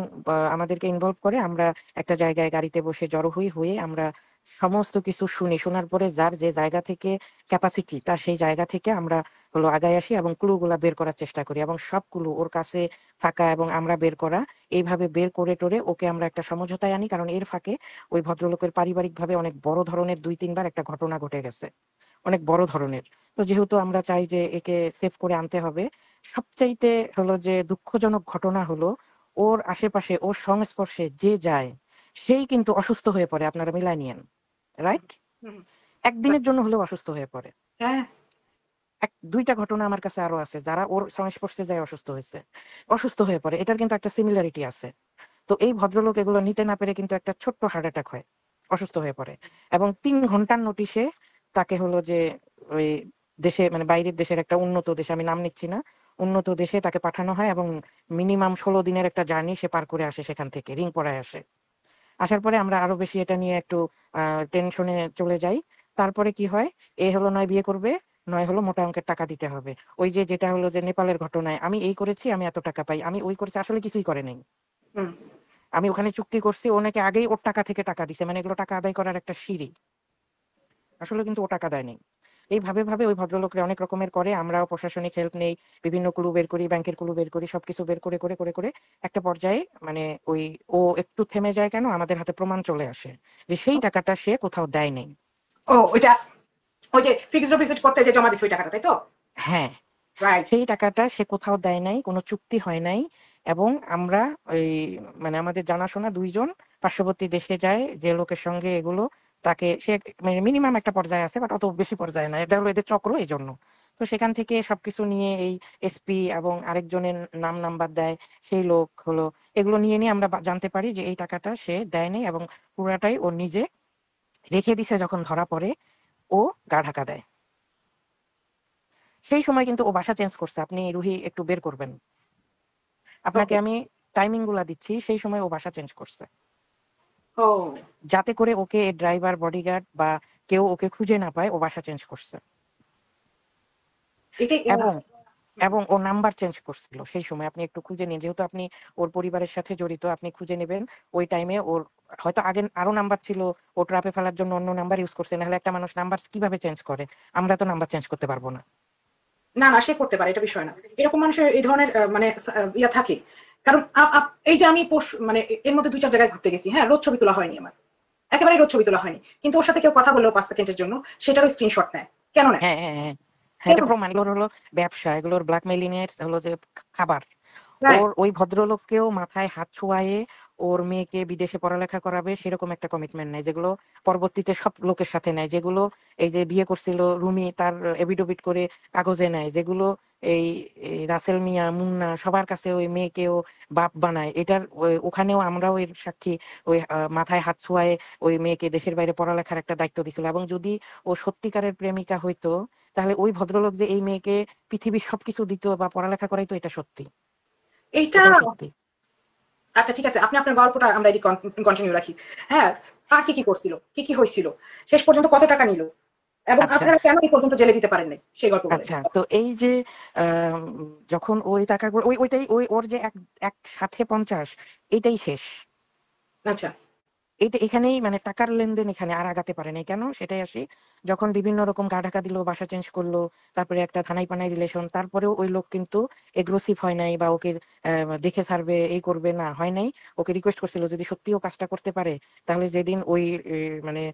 আমাদেরকে ইনভলভ করে আমরা একটা জায়গায় গাড়িতে বসে জড়ো হয়ে আমরা সমস্ত কিছু শুনি। শোনার পরে যার যে জায়গা থেকে ক্যাপাসিটি তার সেই জায়গা থেকে আমরা হলো আগায় আসি এবং ক্লুগুলা বের করার চেষ্টা করি এবং সব ক্লু ওর কাছে থাকা এবং আমরা বের করা, এইভাবে বের করে টোরে ওকে আমরা একটা সমঝোতায় আনি। কারণ এর ফাঁকে ওই ভদ্রলোকের পারিবারিকভাবে অনেক বড় ধরনের ২-৩ বার একটা ঘটনা ঘটে গেছে। অনেক বড় ধরনের। তো যেহেতু আমরা চাই যে একে সেভ করে আনতে হবে, সবচাইতে হলো যে দুঃখজনক ঘটনা হলো ওর আশেপাশে ওর সংস্পর্শে যে যায় সেই কিন্তু অসুস্থ হয়ে পড়ে। আপনারা মিলায় নিয়েন। রাইট? হুম। একদিনের জন্য হলেও অসুস্থ হয়ে পড়ে। হ্যাঁ। ২টা ঘটনা আমার কাছে আরো আছে যারা ওর সংস্পর্শে যায় অসুস্থ হয়েছে। অসুস্থ হয়ে পড়ে। এটার কিন্তু একটা সিমিলারিটি আছে। তো এই ভদ্রলোক এগুলো নিতে না পেরে কিন্তু একটা ছোট্ট হার্ট অ্যাটাক হয়। অসুস্থ হয়ে পড়ে। এবং ৩ ঘন্টার নোটিশে তাকে হলো যে ওই দেশে মানে বাইরের দেশের একটা উন্নত দেশে, আমি নাম নিচ্ছি না, উন্নত দেশে তাকে পাঠানো হয় এবং মিনিমাম ১৬ দিনের একটা জার্নি সে পার করে আসে সেখান থেকে। রিং পড়ায় আসে। আসার পরে আমরা আরো বেশি এটা নিয়ে একটু টেনশনে চলে যাই। তারপরে কি হয়? এ হলো নয় বিয়ে করবে, নয় হলো মোটা অঙ্কের টাকা দিতে হবে। ওই যে যেটা হলো যে নেপালের ঘটনায়, আমি এই করেছি, আমি এত টাকা পাই। আমি ওই করেছি, আসলে কিছুই করে নাই। হুম। আমি ওখানে চুক্তি করছি, ও নাকি আগেই ওর টাকা থেকে টাকা দিছে। মানে এগুলো টাকা আদায় করার একটা সিঁড়ি। আসলে কিন্তু ও টাকা দেয়নি। ভাবে ওই ভদ্রলোকরা অনেক রকমের করে। আমরাও প্রশাসনিক হেল্প নেই। বিভিন্ন ক্লু বের করি, ব্যাংকের ক্লু বের করি। সবকিছু বের করে একটা পর্যায়ে মানে ওই ও একটু থেমে যায় কেন? আমাদের হাতে প্রমাণ চলে আসে যে সেই টাকাটা সে কোথাও দেয় নাই। ও ওইটা ওই যে ফিক্সড ডিপোজিট করতে যে জমা দিছে ওই টাকাটা, তাই তো? হ্যাঁ, রাইট। সেই টাকাটা সে কোথাও দেয় নাই, কোনো চুক্তি হয় নাই। এবং আমরা ওই মানে আমাদের জানাশোনা ২ জন পার্শ্ববর্তী দেশে যায়, যে লোকের সঙ্গে এগুলো তাকে সে মানে মিনিমাম একটা পর্যায়ে আছে বাট অত বেশি পর্যায়ে না। এটা হলো এদের চক্র এজন্য। তো সেখান থেকে সবকিছু নিয়ে এই এসপি এবং আরেকজনের নাম্বার দেয় সেই লোক হলো এগুলো নিয়ে আমরা জানতে পারি যে এই টাকাটা সে দেয় নাই এবং পুরাটাই ও নিজে রেখে দিছে। যখন ধরা পড়ে ও গা ঢাকা দেয়। সেই সময় কিন্তু ও বাসা চেঞ্জ করছে। আপনি রুহি একটু বের করবেন। আপনাকে ওকে। আমি টাইমিং গুলা দিচ্ছি। সেই সময় ও বাসা চেঞ্জ করছে। ও যাতে করে ওকে ড্রাইভার, বডিগার্ড বা কেউ ওকে খুঁজে না পায়, ও বাসা চেঞ্জ করছে। এটাই এবং এবং ও নাম্বার চেঞ্জ করছিল সেই সময়। আপনি একটু খুঁজে নিন। যেহেতু আপনি ওর পরিবারের সাথে জড়িত, আপনি খুঁজে নেবেন ওই টাইমে ওর হয়তো আগে আরো নাম্বার ছিল, ও ট্রাপে ফেলার জন্য অন্য নাম্বার ইউজ করছে। নাহলে একটা মানুষ নাম্বার কিভাবে চেঞ্জ করে? আমরা তো নাম্বার চেঞ্জ করতে পারবো না। না, না, সে করতে পারে, এটা বিষয় না। এরকম মানুষের এই ধরনের মানে ইয়া থাকে। কারণ এই যে আমি মানে এর মধ্যে ২-৪ জায়গায় ঘুরতে গেছি। হ্যাঁ, রোজ ছবি তোলা হয়নি আমার। একেবারেই রোজ ছবি তোলা হয়নি। কিন্তু ওর সাথে কেউ কথা বললেও ৫ সেকেন্ডের জন্য সেটারও স্ক্রিনশট নেয়। কেন নেয়? হ্যাঁ, হ্যাঁ, হ্যাঁ। হ্যাঁ, কেন এটা নেয়? প্রমাণ। এগুলোর হলো ব্যবসা, এগুলোর ব্ল্যাকমেইলিং এর হলো যে খাবার। রাইট। ওর ওই ভদ্রলোককেও মাথায় হাত ছোঁয়ায়ে ওর মেয়েকে বিদেশে পড়ালেখা করাবে সেরকম একটা কমিটমেন্ট নাই, যেগুলো পরবর্তীতে সব লোকের সাথে নেয়। যেগুলো এই যে বিয়ে করছিল রুমি তার এফিডেভিট করে কাগজে নেয়। যেগুলো এই এই রাসেল মিয়া, মুন্না সবার কাছে ওই মেয়েকেও বাপ বানায়। এটার ওখানেও আমরাও এর সাক্ষী। ওই মাথায় হাত ছোঁয়ায়ে ওই মেয়েকে দেশের বাইরে পড়ালেখার একটা দায়িত্ব দিছিল। এবং যদি ও সত্যিকারের প্রেমিকা হইতো তাহলে ওই ভদ্রলোক যে এই মেয়েকে পৃথিবীর সবকিছু দিত বা পড়ালেখা করাইতো, এটা সত্যি। এইটা এটাও সত্যি। আচ্ছা, ঠিক আছে। আপনি আপনার গল্পটা আমরা এদিকে কন্টিনিউ রাখি। হ্যাঁ, আর কি হচ্ছিল? কি হয়েছিল? শেষ পর্যন্ত কত টাকা নিল? এবং আচ্ছা, আপনারা কেন এই পর্যন্ত জেলে দিতে পারেন নাই? সেই গল্প বলেন। আচ্ছা। তো এই যে আম যখন ওই টাকাগুলো ওইটাই ওর যে একসাথে ৫০ এটাই শেষ। আচ্ছা। এইটা এখানেই মানে টাকার লেনদেন এখানে আর আগাতে পারে নাই। কেন? সেটাই আসি। যখন বিভিন্ন রকম গা ঢাকা দিল, বাসা চেঞ্জ করলো, তারপরে একটা থানায়-পানায় রিলেশন, তারপরেও ওই লোক কিন্তু এগ্রেসিভ হয় নাই বা ওকে দেখে ছাড়বে, এই করবে না, হয় নাই। ওকে রিকোয়েস্ট করছিল যদি সত্যি ও কাজটা করতে পারে, তাহলে যেদিন ওই মানে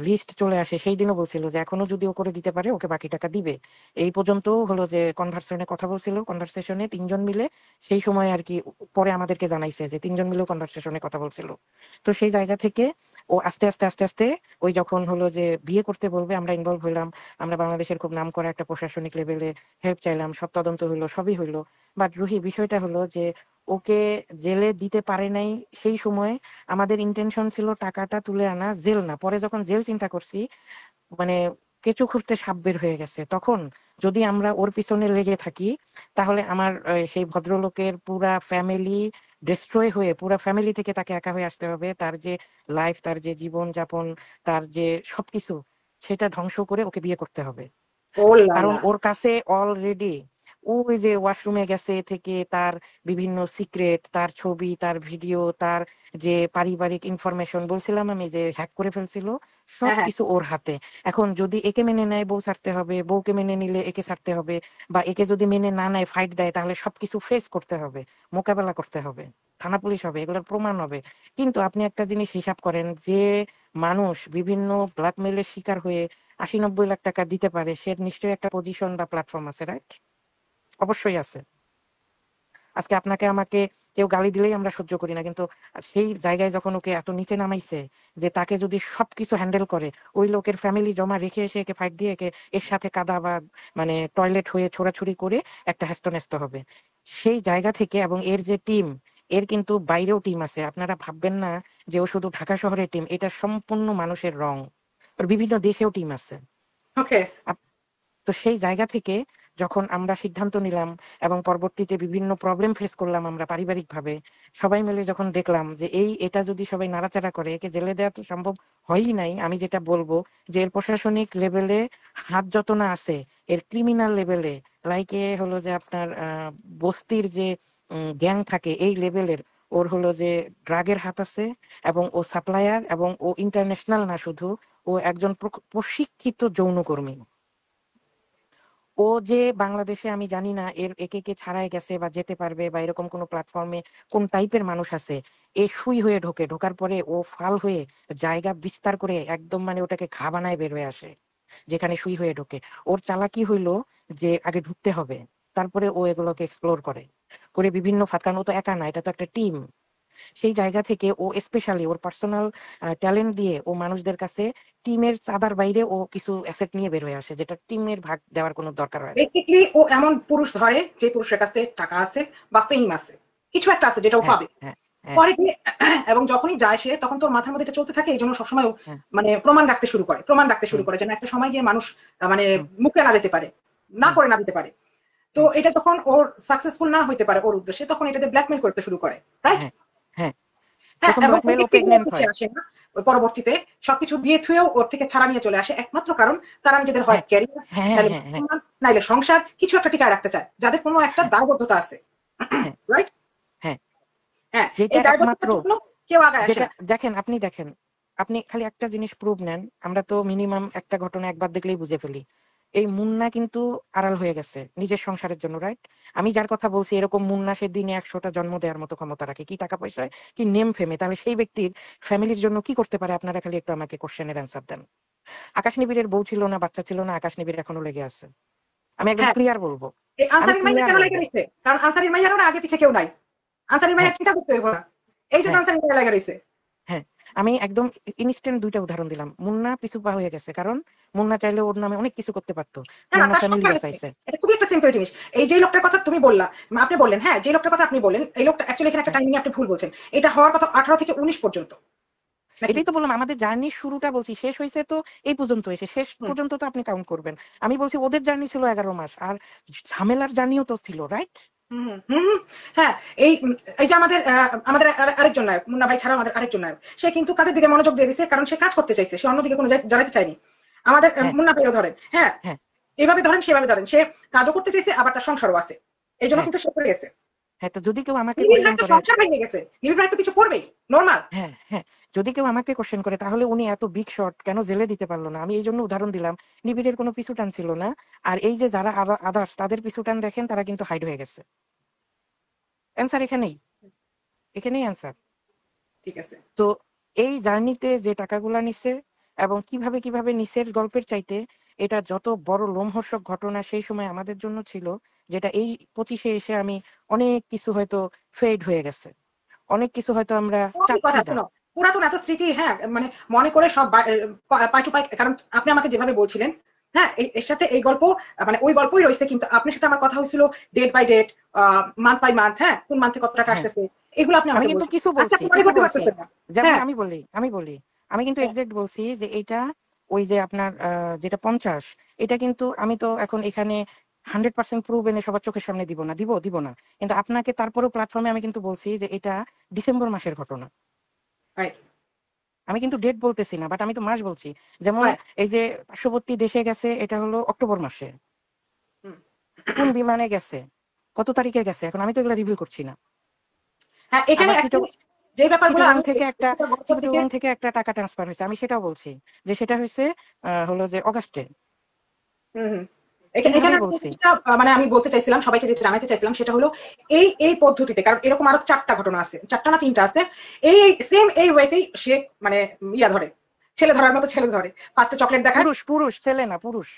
লিস্ট চলে আসে সেই দিনও বলছিল যে এখনো যদি ও করে দিতে পারে ওকে বাকি টাকা দিবে। এই পর্যন্ত হলো যে কনভারসেশনে কথা বলছিল। কনভারসেশনে ৩ জন মিলে সেই সময় আরকি পরে আমাদেরকে জানাইছে যে ৩ জন মিলেও কনভারসেশনে কথা বলছিল। তো সেই জায়গা থেকে ও আস্তে আস্তে ওই যখন হলো যে বিয়ে করতে বলবে আমরা ইনভলভ হইলাম। আমরা বাংলাদেশের খুব নামকরা একটা প্রশাসনিক লেভেলে হেল্প চাইলাম। সব তদন্ত হইলো, সবই হইলো। বাট রুহি, বিষয়টা হলো যে ওকে জেলে দিতে পারে নাই সেই সময়ে। আমাদের ইনটেনশন ছিল টাকাটা তুলে আনা, জেল না। পরে যখন জেল চিন্তা করছি, মানে কেঁচো খুঁড়তে সাপ বের হয়ে গেছে। তখন যদি আমরা ওর পিছনে লেগে থাকি তাহলে আমার সেই ভদ্রলোকের পুরা ফ্যামিলি ডিস্ট্রয় হয়ে পুরো ফ্যামিলি থেকে তাকে একা হয়ে আসতে হবে, তার যে লাইফ, তার যে জীবন যাপন, তার যে সবকিছু, সেটা ধ্বংস করে ওকে বিয়ে করতে হবে। ও কারণ লালা। ওর কাছে অলরেডি ওই যে ওয়াশরুমে গেছে থেকে তার বিভিন্ন সিক্রেট, তার ছবি, তার ভিডিও, তার যে পারিবারিক ইনফরমেশন বলছিলাম আমি যে হ্যাক করে ফেলছিল, হ্যাঁ হ্যাঁ। সবকিছু ওর হাতে। এখন যদি একে মেনে নেয় বউ ছাড়তে হবে, বউকে মেনে নিলে একে ছাড়তে হবে, বা একে যদি মেনে না নেয় ফাইট দেয়, তাহলে সবকিছু ফেস করতে হবে, মোকাবেলা করতে হবে, থানা পুলিশ হবে, এগুলোর প্রমাণ হবে। কিন্তু আপনি একটা জিনিস হিসাব করেন, যে মানুষ বিভিন্ন ব্ল্যাকমেলের শিকার হয়ে ৮০-৯০ লাখ টাকা দিতে পারে, সে নিশ্চয়ই একটা পজিশন বা প্ল্যাটফর্ম আছে, রাইট? অবশ্যই আছে। আজকে আপনাকে আমাকে কেউ গালি দিলেই আমরা সহ্য করি না, কিন্তু সেই জায়গায় যখন ওকে এত নিচে নামাইছে যে তাকে যদি সবকিছু হ্যান্ডেল করে, ওই লোকের ফ্যামিলি জমা রেখে এসে একে ফাইট দিয়ে একে এর সাথে কাদা বা মানে টয়লেট হয়ে ছোড়াছুড়ি করে একটা হ্যাস্তন্যাস্ত হবে, সেই জায়গা থেকে। এবং এর যে টিম, এর কিন্তু বাইরেও টিম আছে। আপনারা ভাববেন না যে ও শুধু ঢাকা শহরের টিম, এটা সম্পূর্ণ মানুষের রং। ওর বিভিন্ন দেশেও টিম আছে। ওকে। তো সেই জায়গা থেকে যখন আমরা সিদ্ধান্ত নিলাম এবং পরবর্তীতে বিভিন্ন প্রবলেম ফেস করলাম আমরা পারিবারিকভাবে, সবাই মিলে যখন দেখলাম যে এটা যদি সবাই নাড়াচাড়া করে, একে জেলে দেওয়া তো সম্ভব হয়ই নাই। আমি যেটা বলবো যে এর প্রশাসনিক লেভেলে হাত যত না আছে, এর ক্রিমিনাল লেভেলে, লাইকে হলো যে আপনার বস্তির যে গ্যাং থাকে এই লেভেলের, ওর হলো যে ড্রাগের হাত আছে, এবং ও সাপ্লায়ার, এবং ও ইন্টারন্যাশনাল না শুধু, ও একজন প্রশিক্ষিত যৌনকর্মী। ও যে বাংলাদেশে আমি জানি না একে কে ছাড়াই গেছে বা যেতে পারবে, বা এরকম কোনো প্ল্যাটফর্মে কোন টাইপের মানুষ আছে। সুই হয়ে ঢোকার পরে ও ফাল হয়ে জায়গা বিস্তার করে একদম মানে ওটাকে ঘা বানায় বের হয়ে আসে, যেখানে সুই হয়ে ঢোকে। ওর চালাকি হইলো যে আগে ঢুকতে হবে, তারপরে ও এগুলোকে এক্সপ্লোর করে করে বিভিন্ন ফাঁদ। কারণ ও তো একা না, এটা তো একটা টিম। সেই জায়গা থেকে ও স্পেশালি ওর পার্সোনাল ট্যালেন্ট দিয়ে ও মানুষদের কাছে টিমের চাঁদার বাইরে ও কিছু অ্যাসেট নিয়ে বের হয়ে আসে, যেটা টিমের ভাগ দেওয়ার কোনো দরকার হয় না। বেসিক্যালি ও এমন পুরুষ ধরে যে পুরুষের কাছে টাকা আছে বা ফেম আছে, কিছু একটা আছে যেটা ও হ্যাঁ, পাবে। হ্যাঁ, হ্যাঁ, পরে গিয়ে এবং যখনই যায় সে, তখন তোর মাথার মধ্যে এটা চলতে থাকে, এই জন্য সবসময় ও হ্যাঁ, মানে প্রমাণ রাখতে শুরু হুম, করে যেন একটা সময় গিয়ে মানুষ মানে হুম, মুখে না যেতে পারে, না হুম, করে না দিতে পারে। তো হুম, এটা যখন ওর সাকসেসফুল না হইতে পারে ওর উদ্দেশ্যে, তখন এটাতে ব্ল্যাকমেল করতে শুরু করে, রাইট? হ্যাঁ, হ্যাঁ। হ্যাঁ, প্রথম এবং ওই ব্ল্যাকমেল ও ব্যক্তিগুলো প্রেগনেন্ট পিছিয়ে হয়। আসে না। ওই পরবর্তীতে সবকিছু দিয়ে থুয়েও ওর থেকে ছাড়া নিয়ে চলে আসে, একমাত্র কারণ তারা নিজেদের হয় হ্যাঁ, ক্যারিয়ার, হ্যাঁ, নাইলে হ্যাঁ, হ্যাঁ, সম্মান, নাইলে সংসার, কিছু একটা টিকায় রাখতে চায়, যাদের কোনো একটা হ্যাঁ, দায়বদ্ধতা আছে, হ্যাঁ, রাইট? হ্যাঁ। হ্যাঁ, যেটা এই একমাত্র, দায়বদ্ধতার জন্য কেউ আগায় আসে যেটা না। দেখেন, আপনি খালি একটা জিনিস প্রুভ নেন। আমরা তো মিনিমাম একটা ঘটনা একবার দেখলেই বুঝে ফেলি। এই মুন্না কিন্তু আড়াল হয়ে গেছে নিজের সংসারের জন্য, রাইট? আমি যার কথা বলছি, এরকম মুন্না সে দিনে ১০০টা জন্ম দেওয়ার মতো ক্ষমতা রাখে, কি টাকা পয়সায়, কি নেম ফেমে। তাহলে সেই ব্যক্তির ফ্যামিলির জন্য কি করতে পারে? আপনারা খালি একটু আমাকে কোশ্চেনের অ্যান্সার দেন। আকাশ নিবিড়ের বউ ছিল না, বাচ্চা ছিল না, আকাশ নিবিড় এখনো লেগে আছে। আমি একদম হ্যাঁ, ক্লিয়ার বলবো। এই আমি আনসারিন মাইয়া ক্লিয়ার কেন বলবো। লেগে রইছে? কারণ আনসারিন মাইয়ার ওরা আগে পিছে কেউ নাই। আনসারিন হ্যাঁ, মাইয়ার চিন্তা করতে হইব না, এই জন্য হ্যাঁ, আনসারিন মাইয়া লেগে রইছে। হ্যাঁ। আমি একদম ইনস্ট্যান্ট ২ টা উদাহরণ দিলাম। মুন্না পিছু পা হয়ে গেছে। কারণ মুন্না চাইলে ওর নামে অনেক কিছু করতে পারত। না না, মুন্না তার ফ্যামিলি সংসার আছে। বাঁচাইছে। এটা খুবই একটা সিম্পল জিনিস। এই যে লোকটার কথা তুমি বললা, আপনি বললেন, হ্যাঁ, যে লোকটার কথা আপনি বললেন, এই লোকটা অ্যাকচুয়ালি এখানে একটা হ্যাঁ, টাইমিং আপনি ভুল বলছেন। এটা হওয়ার কথা 18 থেকে 19 পর্যন্ত, নাকি? এটাই তো বললাম, আমাদের জার্নির শুরুটা বলছি। শেষ হইছে তো এই পর্যন্ত এসে। শেষ হুম, পর্যন্ত তো আপনি কাউন্ট করবেন। আমি বলছি ওদের জার্নি ছিল ১১ মাস। আর ঝামেলার জার্নিও তো ছিল, রাইট? হুম, হুম, হুম। হ্যাঁ, এই যে আমাদের আরেকজন নায়ক, মুন্না ভাই ছাড়াও আমাদের আরেকজন নায়ক, সে কিন্তু কাজের দিকে মনোযোগ দিয়ে দিছে, কারণ সে কাজ করতে চাইছে, সে অন্যদিকে কোনো জ্বালাতে চায়নি। আমাদের হ্যাঁ, মুন্না ভাইও ধরেন, হ্যাঁ, হ্যাঁ, এভাবে ধরেন সেভাবে ধরেন, সে কাজও করতে চাইছে, আবার তার সংসারও আছে, এই জন্য হ্যাঁ, কিন্তু সে করে গেছে। হ্যাঁ। তো যদি কেউ আমাকে নিবিড় কোয়েশ্চেন ভাই তো করে, সংসার ভেঙে গেছে, নিবিড় ভাই তো কিছু করবেই, নর্মাল। হ্যাঁ, হ্যাঁ। যদি কেউ আমাকে কোয়েশ্চেন করে তাহলে উনি এত বিগ শট কেন জেলে দিতে পারল না? আমি এইজন্য উদাহরণ দিলাম। নিবিড়ের কোনো পিছুটান ছিল না। আর এই যে যারা আদার্স, তাদের পিছুটান দেখেন, তারা কিন্তু হাইড হয়ে গেছে। অ্যান্সার এখানেই। এখানেই অ্যান্সার। ঠিক আছে। তো এই জার্নিতে যে টাকাগুলা নিছে এবং কিভাবে নিচের গল্পের চাইতে এটা যত বড় লোমহর্ষক ঘটনা সেই সময় আমাদের জন্য ছিল, যেটা এই ২৫-এ এসে আমি অনেক কিছু হয়তো ফেড হয়ে গেছে। অনেক কিছু হয়তো আমরা সবই চাচ্ছি কথা না। শোনো, পুরাতন এত স্মৃতি, হ্যাঁ, মানে মনে করে সব পাই টু পাই, কারণ আপনি আমাকে যেভাবে বলছিলেন, হ্যাঁ, এর সাথে এই গল্প মানে ওই গল্পই রয়েছে, কিন্তু আপনার সাথে আমার কথা হয়েছিল date by date, month by month, হ্যাঁ, কোন মান্থে কত টাকা হ্যাঁ, আসতেছে, এগুলো আপনি আমি আমাকে কিন্তু বলছেন। কিছু আজকে বলছি, আপনি মনে কিছু করতে বলছি। পারতেছেন না। যেমন হ্যাঁ, আমি বলি, আমি কিন্তু হ্যাঁ, এক্সাক্ট বলছি যে এইটা ওই যে আপনার যেটা ৫০, এটা কিন্তু আমি তো এখন এখানে 100% প্রুভ এনে সবার চোখের সামনে দিব না, দিব না, কিন্তু আপনাকে তারপরেও প্ল্যাটফর্মে আমি কিন্তু বলছি যে এটা ডিসেম্বর মাসের ঘটনা। Right. আমি কিন্তু ডেট বলতেছি না, বাট আমি তো মাস বলছি। যেমন Right. এই যে পার্শ্ববর্তী দেশে গেছে, এটা হলো অক্টোবর মাসে। হুম। কোন বিমানে গেছে, কত তারিখে গেছে, এখন আমি তো এগুলো রিভিউ করছি না। হ্যাঁ, এখানে আবার যে ব্যাপারগুলো চিটাগাং আমি থেকে একটা বছর থেকে চিটাগাং থেকে একটা টাকা ট্রান্সফার হয়েছে, আমি সেটাও বলছি যে সেটা হয়েছে হলো যে অগাস্টে। এখানে এইভাবেই আমি যে বলছি। জিনিসটা মানে আমি বলতে চাইছিলাম, সবাইকে যেটা জানাতে চাইছিলাম সেটা হলো এই এই পদ্ধতিতে, কারণ এরকম আরো 4টা ঘটনা আছে, 4টা না 3টা আছে, এই সেম এই ওয়েতেই সে মানে ইয়া ধরে, ছেলে ধরার মতো ছেলে ধরে। ফার্স্টে চকলেট দেখায়। পুরুষ ছেলে না, পুরুষ।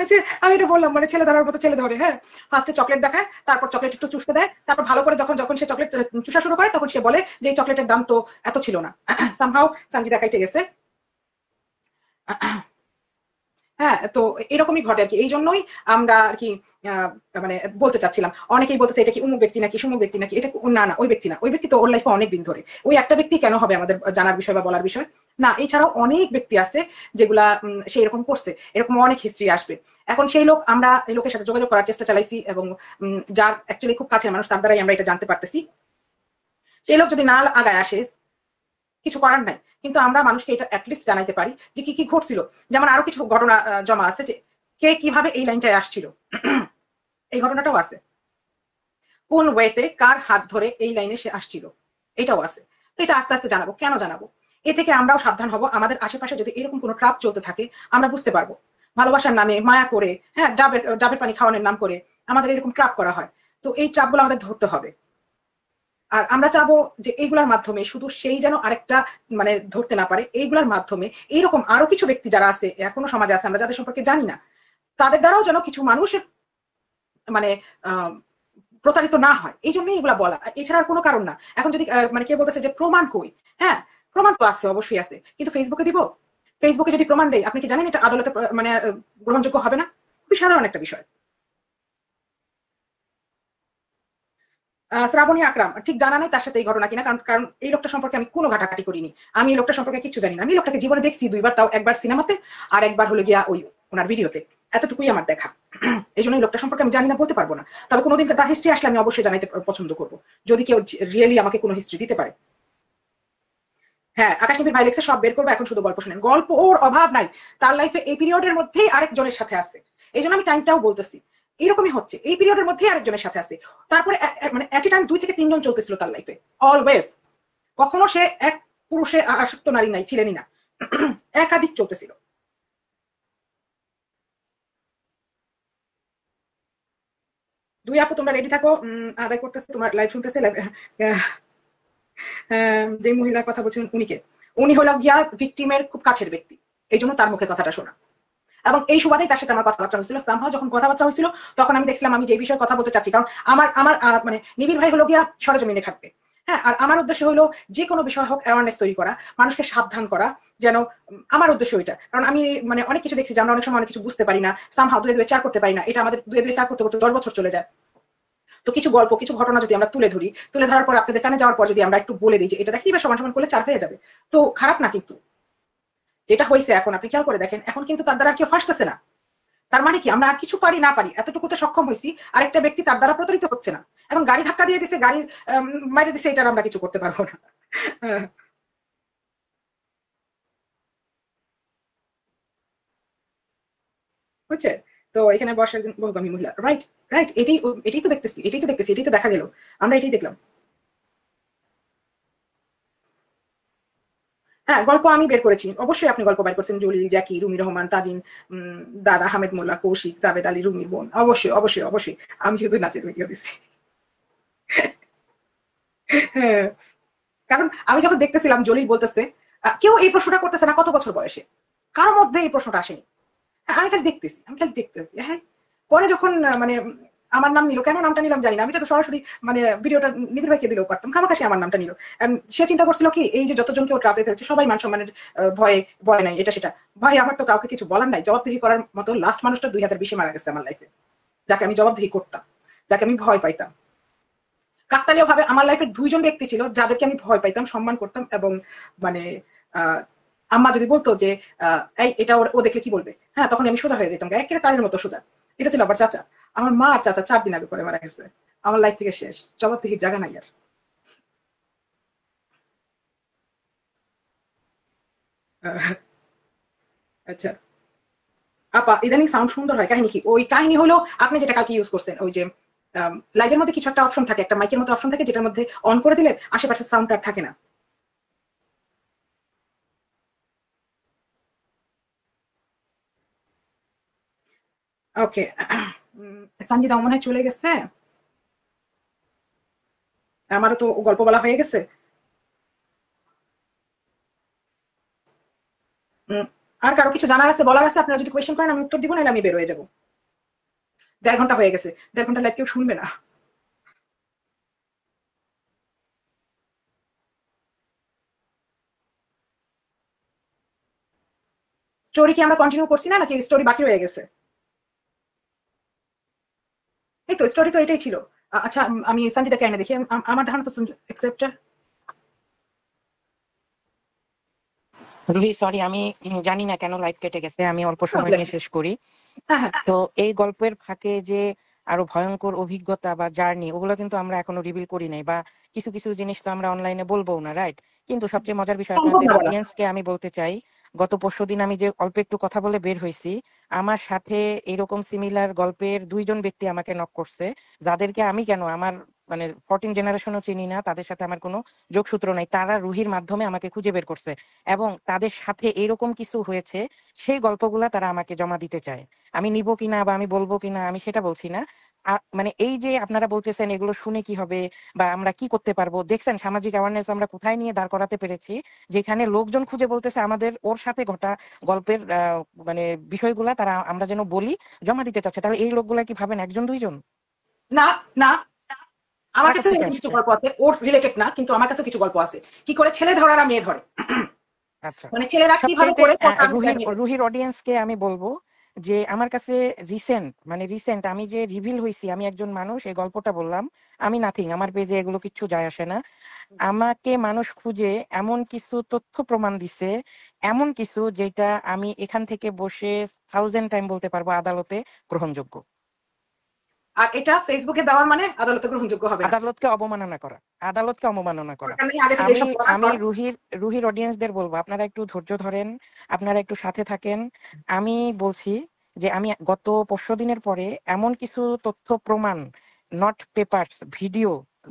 আচ্ছা, আমি এটা বললাম মানে ছেলে ধরার মতো ছেলে ধরে। হ্যাঁ, ফার্স্টে চকলেট দেখায়, তারপর চকলেট একটু চুষতে দেয়, তারপর ভালো করে যখন যখন সে চকলেট চুষা শুরু করে তখন সে বলে যে এই চকলেটের দাম তো এত ছিল না। সামহাও সানজি দেখাইতে গেছে। হ্যাঁ, তো এরকমই ঘটে আর কি। এই জন্যই আমরা আর কি আহ, মানে বলতে চাচ্ছিলাম, অনেকেই বলতেছে এটা কি উমুক ব্যক্তি নাকি সুমুক ব্যক্তি নাকি, এটা না না, ওই ব্যক্তি না, ওই ব্যক্তি তো ওর লাইফে অনেক দিন ধরে, ওই একটা ব্যক্তি কেন হবে আমাদের জানার বিষয় বা বলার বিষয় না। এছাড়াও অনেক ব্যক্তি আছে যেগুলা সেই রকম করছে, এরকম অনেক হিস্ট্রি আসবে। এখন সেই লোক, আমরা এই লোকের সাথে যোগাযোগ করার চেষ্টা চালাইছি এবং যার অ্যাকচুয়ালি খুব কাছের মানুষ, তার দ্বারাই আমরা এটা জানতে পারতেছি। সেই লোক যদি না আগায় আসে, কিছু করার নাই, কিন্তু আমরা মানুষকে এটা অ্যাটলিস্ট জানাইতে পারি যে কি কি ঘটছিল। যেমন আরো কিছু ঘটনা জমা আছে যে কে কিভাবে এই লাইনটায় আসছিল, এই ঘটনাটাও আছে। কোন ওয়েতে কার হাত ধরে এই লাইনে সে আসছিল, এটাও আছে। তো এটা আস্তে আস্তে জানাবো। কেন জানাবো? এ থেকে আমরাও সাবধান হব। আমাদের আশেপাশে যদি এরকম কোনো ট্রাপ চলতে থাকে, আমরা বুঝতে পারবো ভালোবাসার নামে মায়া করে, হ্যাঁ, ডাবের ডাবের পানি খাওয়ানোর নাম করে আমাদের এরকম ট্রাপ করা হয়। তো এই ট্রাপগুলো আমাদের ধরতে হবে। আর আমরা চাবো যে এইগুলোর মাধ্যমে শুধু সেই যেন আরেকটা মানে ধরতে না পারে, এইগুলোর মাধ্যমে এইরকম আরো কিছু ব্যক্তি যারা আছে এখনো সমাজে আছে, আমরা যাদের সম্পর্কে জানি না, তাদের দ্বারাও যেন কিছু মানুষের মানে আহ প্রতারিত না হয়, এই জন্যই এগুলা বলা। এছাড়া আর কোনো কারণ না। এখন যদি মানে কে বলতেছে যে প্রমাণ কই, হ্যাঁ, প্রমাণ তো আছে, অবশ্যই আছে, কিন্তু ফেসবুকে দিব। ফেসবুকে যদি প্রমাণ দেয়, আপনি কি জানেন এটা আদালতে মানে গ্রহণযোগ্য হবে না? খুবই সাধারণ একটা বিষয়। শ্রাবণী আকরাম ঠিক জানা নাই তার সাথে এই ঘটনা কিনা, কারণ কারণ এই লোকটা সম্পর্কে আমি কোনো ঘাটাঘাটি করিনি। আমি এই লোকটা সম্পর্কে কিছু জানি না। আমি এই লোকটাকে জীবনে দেখছি দুইবার, তাও একবার সিনেমাতে আর একবার হলো গিয়া ওই ওনার ভিডিওতে। এতটুকুই আমার দেখা। এই জন্য এই লোকটা সম্পর্কে আমি জানি না, বলতে পারবো না। তবে কোনোদিন তার হিস্ট্রি আসলে আমি অবশ্যই জানাইতে পছন্দ করবো, যদি কেউ রিয়েলি আমাকে কোনো হিস্ট্রি দিতে পারে। হ্যাঁ, আকাশ টিভির ভাই লেখছে সব বের করবো, এখন শুধু গল্প শুনেন। গল্প ওর অভাব নাই, তার লাইফে এই পিরিয়ডের মধ্যেই আরেকজনের সাথে আছে। এই জন্য আমি টাইমটাও বলতেছি, এরকমই হচ্ছে, এই পিরিয়ডের মধ্যেই আরেকজনের সাথে আছে। তারপরে মানে এট এ টাইম 2 থেকে 3 জন চলতেছিল তার লাইফে, অলওয়েজ। কখনো সে এক পুরুষে আসক্ত নারী নাই, ছিলেনই না। একাধিক চলতেছিল। দুই আপু তোমরা রেডি থাকো, আদায় করতেছে, তোমার লাইভ শুনতেছে। যে মহিলার কথা বলছেন উনিকে, উনি হলো গিয়া ভিকটিমের খুব কাছের ব্যক্তি, এই জন্য তার মুখে কথাটা শোনা। এবং এই সুবাদেই তার সাথে আমার কথাবার্তা হয়েছিল। সামহাও যখন কথাবার্তা হয়েছিল তখন আমি দেখছিলাম আমি যে বিষয়ে কথা বলতে চাচ্ছি, কারণ আমার আমার মানে নিবিড় ভাই হলো গিয়া সরেজমিনে খাটবে। হ্যাঁ, আর আমার উদ্দেশ্য হলো যে কোনো বিষয় হোক অ্যাওয়ারনেস তৈরি করা, মানুষকে সাবধান করা, যেন আমার উদ্দেশ্য ওইটা। কারণ আমি মানে অনেক কিছু দেখছি যে আমরা অনেক সময় অনেক কিছু বুঝতে পারি না, সামহাও 2-2 4 করতে পারি না। এটা আমাদের 2-2 4 করতে করতে 10 বছর চলে যায়। তো কিছু গল্প, কিছু ঘটনা যদি আমরা তুলে ধরি, তুলে ধরার পর আপনাদের কানে যাওয়ার পর যদি আমরা একটু বলে দিই যে এটা দেখি বা সমান সমান করলে 4 হয়ে যাবে, তো খারাপ না। কিন্তু যেটা হয়েছে এখন আপনি খেয়াল করে দেখেন, এখন কিন্তু তার দ্বারা আর কেউ ফাঁসতেছে না। তার মানে কি আমরা আর কিছু পারি না পারি এতটুকুতে সক্ষম হয়েছি, আরেকটা ব্যক্তি তার দ্বারা প্রতারিত হচ্ছে না। এখন গাড়ি ধাক্কা দিয়ে দিছে, গাড়ির মাইরে দিছে, এটার আমরা কিছু করতে পারবো না। বুঝছে? তো এখানে বসে একজন বহুগামী মহিলা, রাইট, রাইট, এটাই এটাই তো দেখতেছি, এটাই তো দেখতেছি, এটাই তো দেখা গেল, আমরা এটাই দেখলাম। হ্যাঁ, গল্প আমি বের করেছি, অবশ্যই আপনি গল্প বের করছেন। জলিল, জ্যাকি, রুমি রহমান, তাজিন, দাদা হামেদ মোল্লা, কৌশিক, জাভেদ আলী, রুমির বোন, অবশ্যই অবশ্যই অবশ্যই। আমি শুধু নাচের ভিডিও দিচ্ছি। হ্যাঁ, কারণ আমি যখন দেখতেছিলাম জলিল বলতেছে কেউ এই প্রশ্নটা করতেছে না কত বছর বয়সে, কারোর মধ্যে এই প্রশ্নটা আসেনি। আমি খালি দেখতেছি, আমি খালি দেখতেছি। হ্যাঁ, পরে যখন মানে আমার নাম নিল, কেন নামটা নিলাম জানি না, আমি তো সরাসরি মানে ভিডিওটা নিবিড় ভাইকে দিলেও পারতাম, খামাখাসি আমার নামটা নিল। সে চিন্তা করছিল কি এই যে যতজনকে ও ট্রাফে ফেলছে সবাই মান সম্মানের ভয়ে, ভয় নাই, এটা সেটা। ভাই আমার তো কাউকে কিছু বলার নাই, জবাবদিহি করার মতো লাস্ট মানুষটা 2020-এ মারা গেছে আমার লাইফে, যাকে আমি জবাবদিহি করতাম, যাকে আমি ভয় পাইতাম। কাকতালীয় ভাবে আমার লাইফের 2 জন ব্যক্তি ছিল যাদেরকে আমি ভয় পাইতাম, সম্মান করতাম, এবং মানে আহ আম্মা যদি বলতো যে এই এটা ও দেখলে কি বলবে, হ্যাঁ, তখন আমি সোজা হয়ে যেতাম, একেবারে তাদের মতো সোজা। এটা ছিল আবার চাচা। আমার মা আর চাচা 4 দিন আগে পরে মারা গেছে। আমার লাইফ থেকে শেষ, জবাবদিহির জায়গা নাই আর। আহ, আচ্ছা আপা, ইদানিং সাউন্ড সুন্দর হয়, কাহিনী কি? ওই কাহিনী হলো আপনি যেটা কালকে ইউজ করছেন, ওই যে লাইভের মধ্যে কিছু একটা অপশন থাকে, একটা মাইকের মতো অপশন থাকে, যেটার মধ্যে অন করে দিলে আশেপাশে সাউন্ড আর থাকে না। ওকে। সঞ্জিদা মনে হয় চলে গেছে। আমারও তো গল্প বলা হয়ে গেছে। উম, আর কারো কিছু জানার আছে, বলার আছে? আপনারা যদি কোয়েশ্চেন করেন আমি উত্তর দিব, নাহলে আমি বের হয়ে যাবো। 1.5 ঘন্টা হয়ে গেছে, 1.5 ঘন্টা লাইভ কেউ শুনবে না। স্টোরি কি আমরা কন্টিনিউ করছি না, নাকি স্টোরি বাকি রয়ে গেছে? এই তো স্টোরি তো এটাই ছিল। আচ্ছা, আমি সঞ্জিতাকে এনে দেখি। আমার ধারণা তো একসেপ্ট। রুহি সরি, আমি জানি না কেন লাইভ কেটে গেছে, আমি অল্প সময় প্রবলেম। নিয়ে শেষ করি। হ্যাঁ, হ্যাঁ। তো এই গল্পের ফাঁকে যে আরো ভয়ঙ্কর অভিজ্ঞতা বা জার্নি, ওগুলো কিন্তু আমরা এখনো রিভিল করি নাই, বা কিছু কিছু জিনিস তো আমরা অনলাইনে বলবো না, রাইট? কিন্তু সবচেয়ে মজার বিষয়, সম্ভব আপনাদের না বলা। অডিয়েন্সকে আমি বলতে চাই, গত পরশুদিন আমি যে অল্প একটু কথা বলে বের হয়েছি, আমার সাথে এরকম সিমিলার গল্পের 2জন ব্যক্তি আমাকে নক করছে, যাদেরকে আমি কেন আমার মানে 14 জেনারেশনও চিনি না, তাদের সাথে আমার কোনো যোগসূত্র নাই, তারা রুহির মাধ্যমে আমাকে খুঁজে বের করছে, এবং তাদের সাথে এরকম কিছু হয়েছে, সেই গল্পগুলা তারা আমাকে জমা দিতে চায়। আমি নিব কিনা বা আমি বলবো কিনা আমি সেটা বলছি না। মানে এই যে আপনারা বলতেছেন এগুলো শুনে কি হবে বা আমরা কি করতে পারবো, দেখছেন সামাজিক অ্যাওয়ারনেস আমরা কোথায় নিয়ে দাঁড় করাতে পেরেছি, যেখানে লোকজন খুঁজে বলতেছে আমাদের ওর সাথে ঘটা গল্পের মানে বিষয়গুলা তারা আমরা যেন বলি, জমা দিতে চাচ্ছে। তাহলে এই লোকগুলা কি ভাবেন 1 2 জন? না, না। আমার তারা কাছেও কোথেকে এরকম কিছু আসছে? গল্প আছে, ওর রিলেটেড না, কিন্তু আমার কাছেও কিছু গল্প আছে। কি করে ছেলে ধরারা মেয়ে ধরে। আচ্ছা, মানে ছেলেরা কিভাবে সবচাইতে করে পর্দার আড়ালে রুহির মেয়েদের। রুহির অডিয়েন্সকে আমি বলবো যে আমার কাছে রিসেন্ট আমি যে রিভিল হয়েছি, আমি একজন মানুষ, এই গল্পটা বললাম, আমি নাথিং, আমার পেজে এগুলো কিচ্ছু যায় আসে না। আমাকে মানুষ খুঁজে এমন কিছু তথ্য প্রমাণ দিছে, এমন কিছু যেটা আমি এখান থেকে বসে 1000 টাইম বলতে পারবো আদালতে গ্রহণযোগ্য। আর এটা ফেসবুকে দেওয়ার মানে আদালতে গ্রহণযোগ্য হবে না। আদালতকে অবমাননা করা, আদালতকে অবমাননা করা। সরকার নেই আগে থেকে আমি এইসব প্রমাণ আমি কর। রুহির অডিয়েন্সদের বলবো, আপনারা একটু ধৈর্য ধরেন, আপনারা একটু সাথে থাকেন। আমি বলছি যে আমি গত 5 দিনের পরে এমন কিছু তথ্য প্রমাণ, নট পেপারস, ভিডিও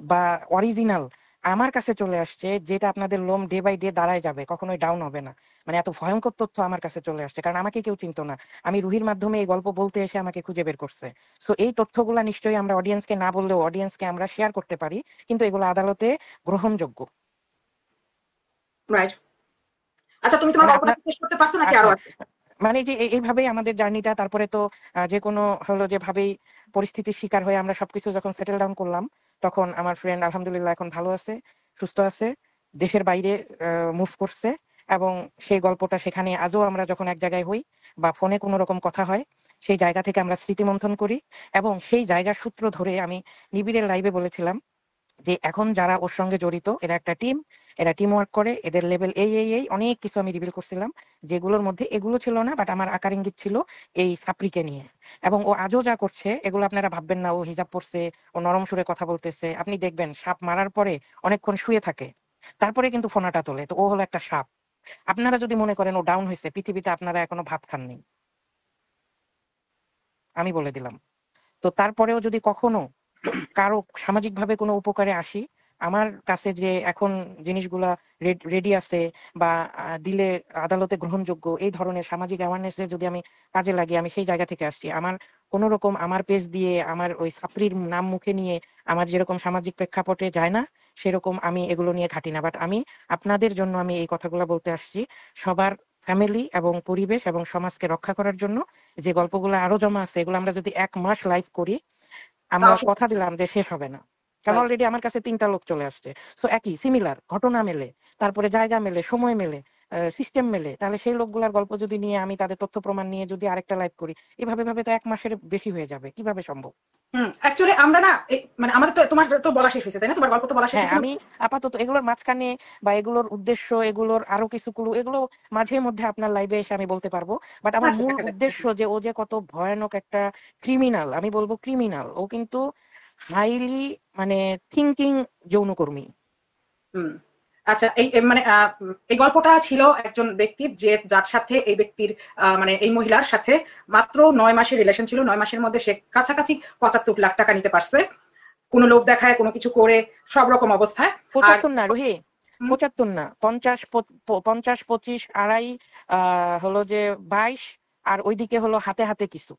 বা অরিজিনাল আমার কাছে চলে আসছে, যেটা আপনাদের লোম ডে বাই ডে দাঁড়ায় যাবে, কখনোই ডাউন হবে না। মানে এত ভয়ঙ্কর তথ্য আমার কাছে চলে আসছে, কারণ আমাকে কেউ চিনতো না, আমি রুহির মাধ্যমে এই গল্প বলতে এসে আমাকে খুঁজে বের করছে। সো এই তথ্যগুলা নিশ্চয়ই আমরা অডিয়েন্সকে না বললেও অডিয়েন্সকে আমরা শেয়ার করতে পারি, কিন্তু এগুলো আদালতে গ্রহণযোগ্য। রাইট। আচ্ছা, তুমি তোমার মানে গল্পটা আপনার কি শেষ করতে পারছো নাকি আরো আচ্ছা, আছে? মানে যে এইভাবেই আমাদের জার্নিটা, তারপরে তো যে কোনো হলো যেভাবেই পরিস্থিতির শিকার হয়ে আমরা সবকিছু যখন সেটেল ডাউন করলাম, তখন আমার ফ্রেন্ড আলহামদুলিল্লাহ এখন ভালো আছে, সুস্থ আছে, দেশের বাইরে মুভ করছে, এবং সেই গল্পটা সেখানে আজও আমরা যখন এক জায়গায় হই বা ফোনে কোনো রকম কথা হয়, সেই জায়গা থেকে আমরা স্মৃতিমন্থন করি। এবং সেই জায়গার সূত্র ধরে আমি নিবিড়ের লাইভে বলেছিলাম যে এখন যারা ওর সঙ্গে জড়িত এরা একটা টিম, এরা টিম ওয়ার্ক করে, এদের লেভেল এই অনেক কিছু আমি রিভিল করছিলাম, যেগুলোর মধ্যে এগুলো ছিল না, বাট আমার আকার ইঙ্গিত ছিল এই সাপ্রিকে নিয়ে। এবং ও আজও যা করছে এগুলো আপনারা ভাববেন না ও হিজাব পরছে, ও নরম সুরে কথা বলতেছে, আপনি দেখবেন সাপ মারার পরে অনেকক্ষণ শুয়ে থাকে, তারপরে কিন্তু ফোনাটা তোলে, তো ও হলো একটা সাপ। আপনারা যদি মনে করেন ও ডাউন হয়েছে, পৃথিবীতে আপনারা এখনো ভাত খাননি, আমি বলে দিলাম। তো তারপরেও যদি কখনো কারো সামাজিকভাবে কোনো উপকারে আসি, আমার কাছে যে এখন জিনিসগুলা রেডি আছে বা দিলে আদালতে গ্রহণযোগ্য, এই ধরনের সামাজিক অ্যাওয়ারনেসে যদি আমি কাজে লাগি, আমি সেই জায়গা থেকে আসছি। আমার কোনো রকম আমার পেজ দিয়ে আমার ওই ছাত্রীর নাম মুখে নিয়ে আমার যেরকম সামাজিক প্রেক্ষাপটে যায় না, সেরকম আমি এগুলো নিয়ে ঘাটি না। বাট আমি আপনাদের জন্য আমি এই কথাগুলো বলতে আসছি, সবার ফ্যামিলি এবং পরিবেশ এবং সমাজকে রক্ষা করার জন্য। যে গল্পগুলো আরো জমা আছে, এগুলো আমরা যদি 1 মাস লাইভ করি, আমরা তাও কথা দিলাম যে শেষ হবে না। কারণ রাইট। অলরেডি আমার কাছে 3টা লোক চলে আসছে। সো একই সিমিলার ঘটনা মেলে, তারপরে জায়গা মেলে, সময় মেলে, সিস্টেম মেলে, তাহলে সেই লোকগুলার গল্প যদি নিয়ে আমি তাদের তথ্য প্রমাণ নিয়ে যদি আরেকটা লাইভ করি, এভাবে ভাবে তো 1 মাসের বেশি হয়ে যাবে, কিভাবে সম্ভব? অ্যাকচুয়ালি আমরা না মানে আমাদের তো, তোমার তো বলা শেষ হয়েছে তাই না? তোমার গল্প তো বলা শেষ হ্যাঁ, হয়েছে না? আমি আপাতত এগুলোর মাঝখানে বা এগুলোর উদ্দেশ্য, এগুলোর আরো কিছু ক্লু, এগুলো মাঝে মধ্যে আপনার লাইভে এসে আমি বলতে পারবো। বাট আমার আচ্ছা, মূল দেখা যাক। উদ্দেশ্য যে ও যে কত ভয়ানক একটা ক্রিমিনাল, আমি বলবো ক্রিমিনাল, ও কিন্তু হাইলি মানে থিঙ্কিং যৌনকর্মী। হুম। আচ্ছা, মানে এই গল্পটা ছিল একজন ব্যক্তির, যার সাথে এই ব্যক্তির মানে এই মহিলার সাথে মাত্র 9 মাসের রিলেশন ছিল। 9 মাসের মধ্যে সে কাছাকাছি 75 লাখ টাকা নিতে পারছে, কোনো লোভ দেখায়, কোনো কিছু করে, সব রকম অবস্থায়। আর 75 না রোহি, 75 না, 50, 50, 25, আড়াই, হলো যে 22, আর ওইদিকে হলো হাতে হাতে কিছু।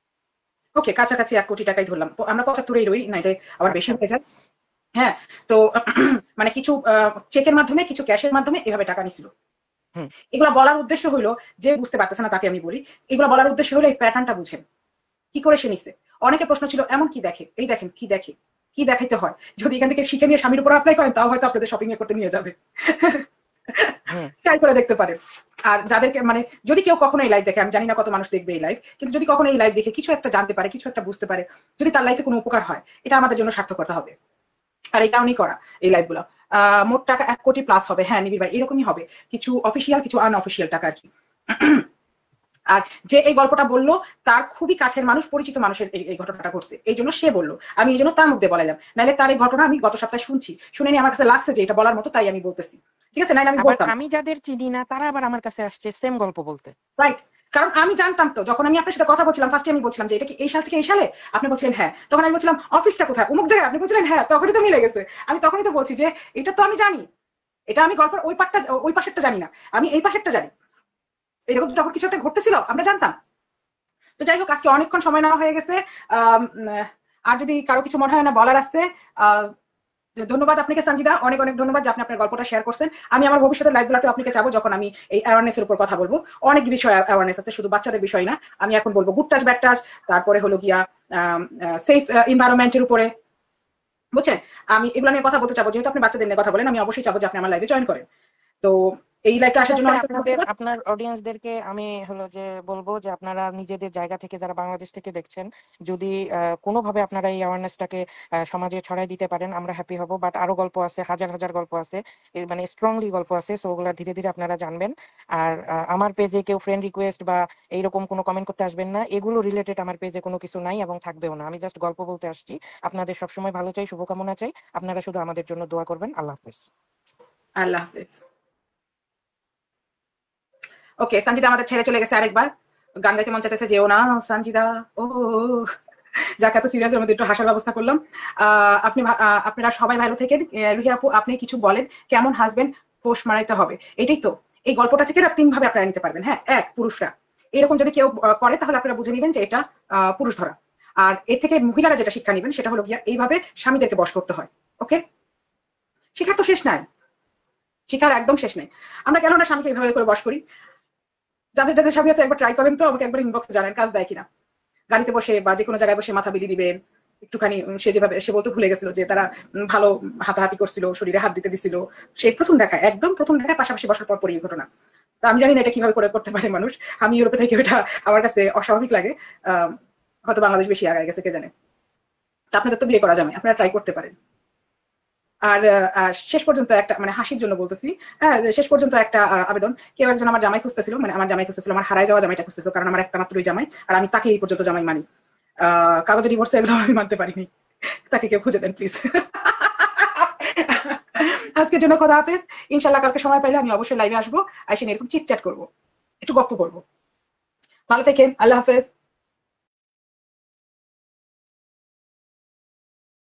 ওকে, কাছাকাছি 1 কোটি টাকাই ধরলাম, আমরা 75-এই রই না, এটা আবার বেশি আচ্ছা। হয়ে যায়। হ্যাঁ। তো মানে কিছু চেকের মাধ্যমে, কিছু ক্যাশের মাধ্যমে এভাবে টাকা নিছিল। হুম। এগুলা বলার উদ্দেশ্য হইলো, যে বুঝতে পারতেছে না তাকে আমি বলি, এগুলা বলার উদ্দেশ্য হলো এই প্যাটার্নটা বুঝেন, কি করে সে নিছে। অনেকে প্রশ্ন ছিল এমন কি দেখে, এই দেখেন কি দেখে, কি দেখাইতে হয়। যদি এখান থেকে শিখে নিয়ে স্বামীর উপর অ্যাপ্লাই করেন, তাও হয়তো আপনাদের শপিং এ করতে নিয়ে যাবে। হুম। ট্রাই করে দেখতে পারেন। আর যাদেরকে মানে, যদি কেউ কখনো এই লাইভ দেখে, আমি জানি না কত মানুষ দেখবে এই লাইভ, কিন্তু যদি কখনো এই লাইভ দেখে কিছু একটা জানতে পারে, কিছু একটা বুঝতে পারে, যদি তার লাইফে কোনো উপকার হয়, এটা আমাদের জন্য সার্থকতা হবে। আর এই কারণেই করা এই লাইভ গুলো। মোট টাকা 1 কোটি প্লাস হবে, হ্যাঁ নিবিড় ভাই, এরকমই হবে। কিছু অফিসিয়াল, কিছু আনঅফিসিয়াল টাকা আর কি। আর যে এই গল্পটা বললো, তার খুবই কাছের মানুষ, পরিচিত মানুষের এই ঘটনাটা ঘটছে, এই জন্য সে বললো। আমি এই জন্য তার মুখ দিয়ে বলাইলাম, নাহলে তার এই ঘটনা আমি গত সপ্তাহে শুনছি, শুনে নিয়ে আমার কাছে লাগছে যে এটা বলার মতো, তাই আমি বলতেছি। ঠিক আছে, নাহলে আমি আবার বলতাম। আমি যাদের চিনি না তারা আবার আমার কাছে আসছে সেম গল্প বলতে। রাইট। কারণ আমি জানতাম তো, যখন আমি আপনার সাথে কথা বলছিলাম ফার্স্টে, আমি বলছিলাম যে এটা কি এই সাল থেকে এই সালে, আপনি বলছিলেন হ্যাঁ, তখন আমি বলছিলাম অফিসটা কোথায়, অমুক জায়গায়, আপনি বলছিলেন হ্যাঁ, তখনই তো মিলে গেছে। আমি তখনই তো বলছি যে এটা তো আমি জানি, এটা আমি গল্পের ওই পাটটা, ওই পাশেরটা জানি না, আমি এই পাশেরটা জানি। এরকম যখন কিছু একটা ঘটতেছিল আমরা জানতাম। তো যাই হোক, আজকে অনেকক্ষণ সময় নেওয়া হয়ে গেছে। আম, আহ, আর যদি কারো কিছু মনে হয় না বলার আসতে, আহ, ধন্যবাদ আপনাকে সঞ্জিদা, অনেক অনেক ধন্যবাদ যে আপনি আপনার গল্পটা শেয়ার করছেন। আমি আমার ভবিষ্যতের লাইভগুলোতে আপনাকে চাবো, যখন আমি এই অ্যাওয়ারনেস এর উপর কথা বলবো। অনেক বিষয় অ্যাওয়ারনেস আছে, শুধু বাচ্চাদের বিষয় না। আমি এখন বলবো গুড টাচ ব্যাড টাচ, তারপরে হলো গিয়া সেফ এনভায়রনমেন্টের উপরে, বুঝছেন। আমি এগুলো নিয়ে কথা বলতে চাবো, যেহেতু আপনি বাচ্চাদের নিয়ে কথা বলেন, আমি অবশ্যই চাবো যে আপনি আমার লাইভে জয়েন করেন। তো এই লাইভটা ঠিক আসার জন্য আছে, অনেক অনেক আপনাদের ধন্যবাদ। আপনার অডিয়েন্সদেরকে আমি হলো যে বলবো যে আপনারা নিজেদের জায়গা থেকে, যারা বাংলাদেশ থেকে দেখছেন, যদি কোনোভাবে আপনারা এই অ্যাওয়ারনেসটাকে সমাজে ছড়াই দিতে পারেন, আমরা হ্যাপি হব। বাট আরো গল্প আছে, হাজার হাজার গল্প আছে, মানে স্ট্রংলি গল্প আছে, সো ওগুলা ধীরে ধীরে আপনারা জানবেন। আর আমার পেজে কেউ ফ্রেন্ড রিকোয়েস্ট বা এইরকম কোনো কমেন্ট করতে আসবেন না, এগুলো রিলেটেড আমার পেজে কোনো কিছু নাই এবং থাকবেও না। আমি জাস্ট গল্প বলতে আসছি। আপনাদের সবসময় ভালো চাই, শুভকামনা চাই, আপনারা শুধু আমাদের জন্য দোয়া করবেন। আল্লাহ হাফেজ। আল্লাহ হাফেজ। ওকে, সঞ্জিদা আমাদের ছেড়ে চলে গেছে আরেকবার। গান গাইতে মন চাইতেছে, যেও না সঞ্জিদা। ও যাক, এত সিরিয়াসের মধ্যে একটু হাসার ব্যবস্থা করলাম। আপনারা সবাই ভালো থেকেন। রুহি আপু, আপনি কিছু বলেন, কেমন হাজবেন্ড পোষ মারাইতে হবে, এটাই তো। এই গল্পটা থেকে না 3 ভাবে আপনারা নিতে পারবেন। হ্যাঁ, এক, পুরুষরা এরকম যদি কেউ করে, তাহলে আপনারা বুঝে নিবেন যে এটা পুরুষ ধরা। আর এর থেকে মহিলারা যেটা শিক্ষা নিবেন, সেটা হলো গিয়া এইভাবে স্বামীদেরকে বশ করতে হয়। ওকে, শিখার তো শেষ নাই, শিখার একদম শেষ নাই। আমরা কেন না স্বামীকে এইভাবে করে বশ করি। যাদের যাদের স্বামী আছে, একবার ট্রাই করেন তো, আমাকে একবার ইনবক্সে জানেন কাজ দেয় কিনা। গাড়িতে বসে বা যে কোনো জায়গায় বসে মাথা বিলি দিবেন একটুখানি। সে যেভাবে, সে বলতে ভুলে গেছিল যে তারা ভালো হাতাহাতি করছিল, শরীরে হাত দিতে দিছিল। সেই প্রথম দেখায়, একদম প্রথম দেখায় পাশাপাশি বসার পর পরই এই ঘটনা। তো আমি জানি না এটা কিভাবে করে করতে পারে মানুষ। আমি ইউরোপে থেকে এটা আমার কাছে অস্বাভাবিক লাগে। হয়তো বাংলাদেশ বেশি আগায় গেছে, কে জানে। তা আপনাদের তো বিয়ে করা যাবে, আপনারা ট্রাই করতে পারেন। আর শেষ পর্যন্ত একটা, মানে হাসির জন্য বলতেছি, হ্যাঁ, শেষ পর্যন্ত একটা আবেদন। কেউ একজন আমার জামাই খুঁজতেছিল, মানে আমার জামাই খুঁজতেছিল, আমার হারায় যাওয়া জামাইটা খুঁজতেছিল, কারণ আমার একটা মাত্রই জামাই, আর আমি তাকে এই পর্যন্ত জামাই মানি। কাগজে ডিভোর্স এগুলো আমি মানতে পারিনি। তাকে কেউ খুঁজে দেন প্লিজ। আজকের জন্য খোদা হাফেজ। ইনশাল্লাহ কালকে সময় পাইলে আমি অবশ্যই লাইভে আসবো, এসে এরকম চিটচ্যাট করবো, একটু গপ্প করবো। ভালো থেকেন, আল্লাহ হাফেজ।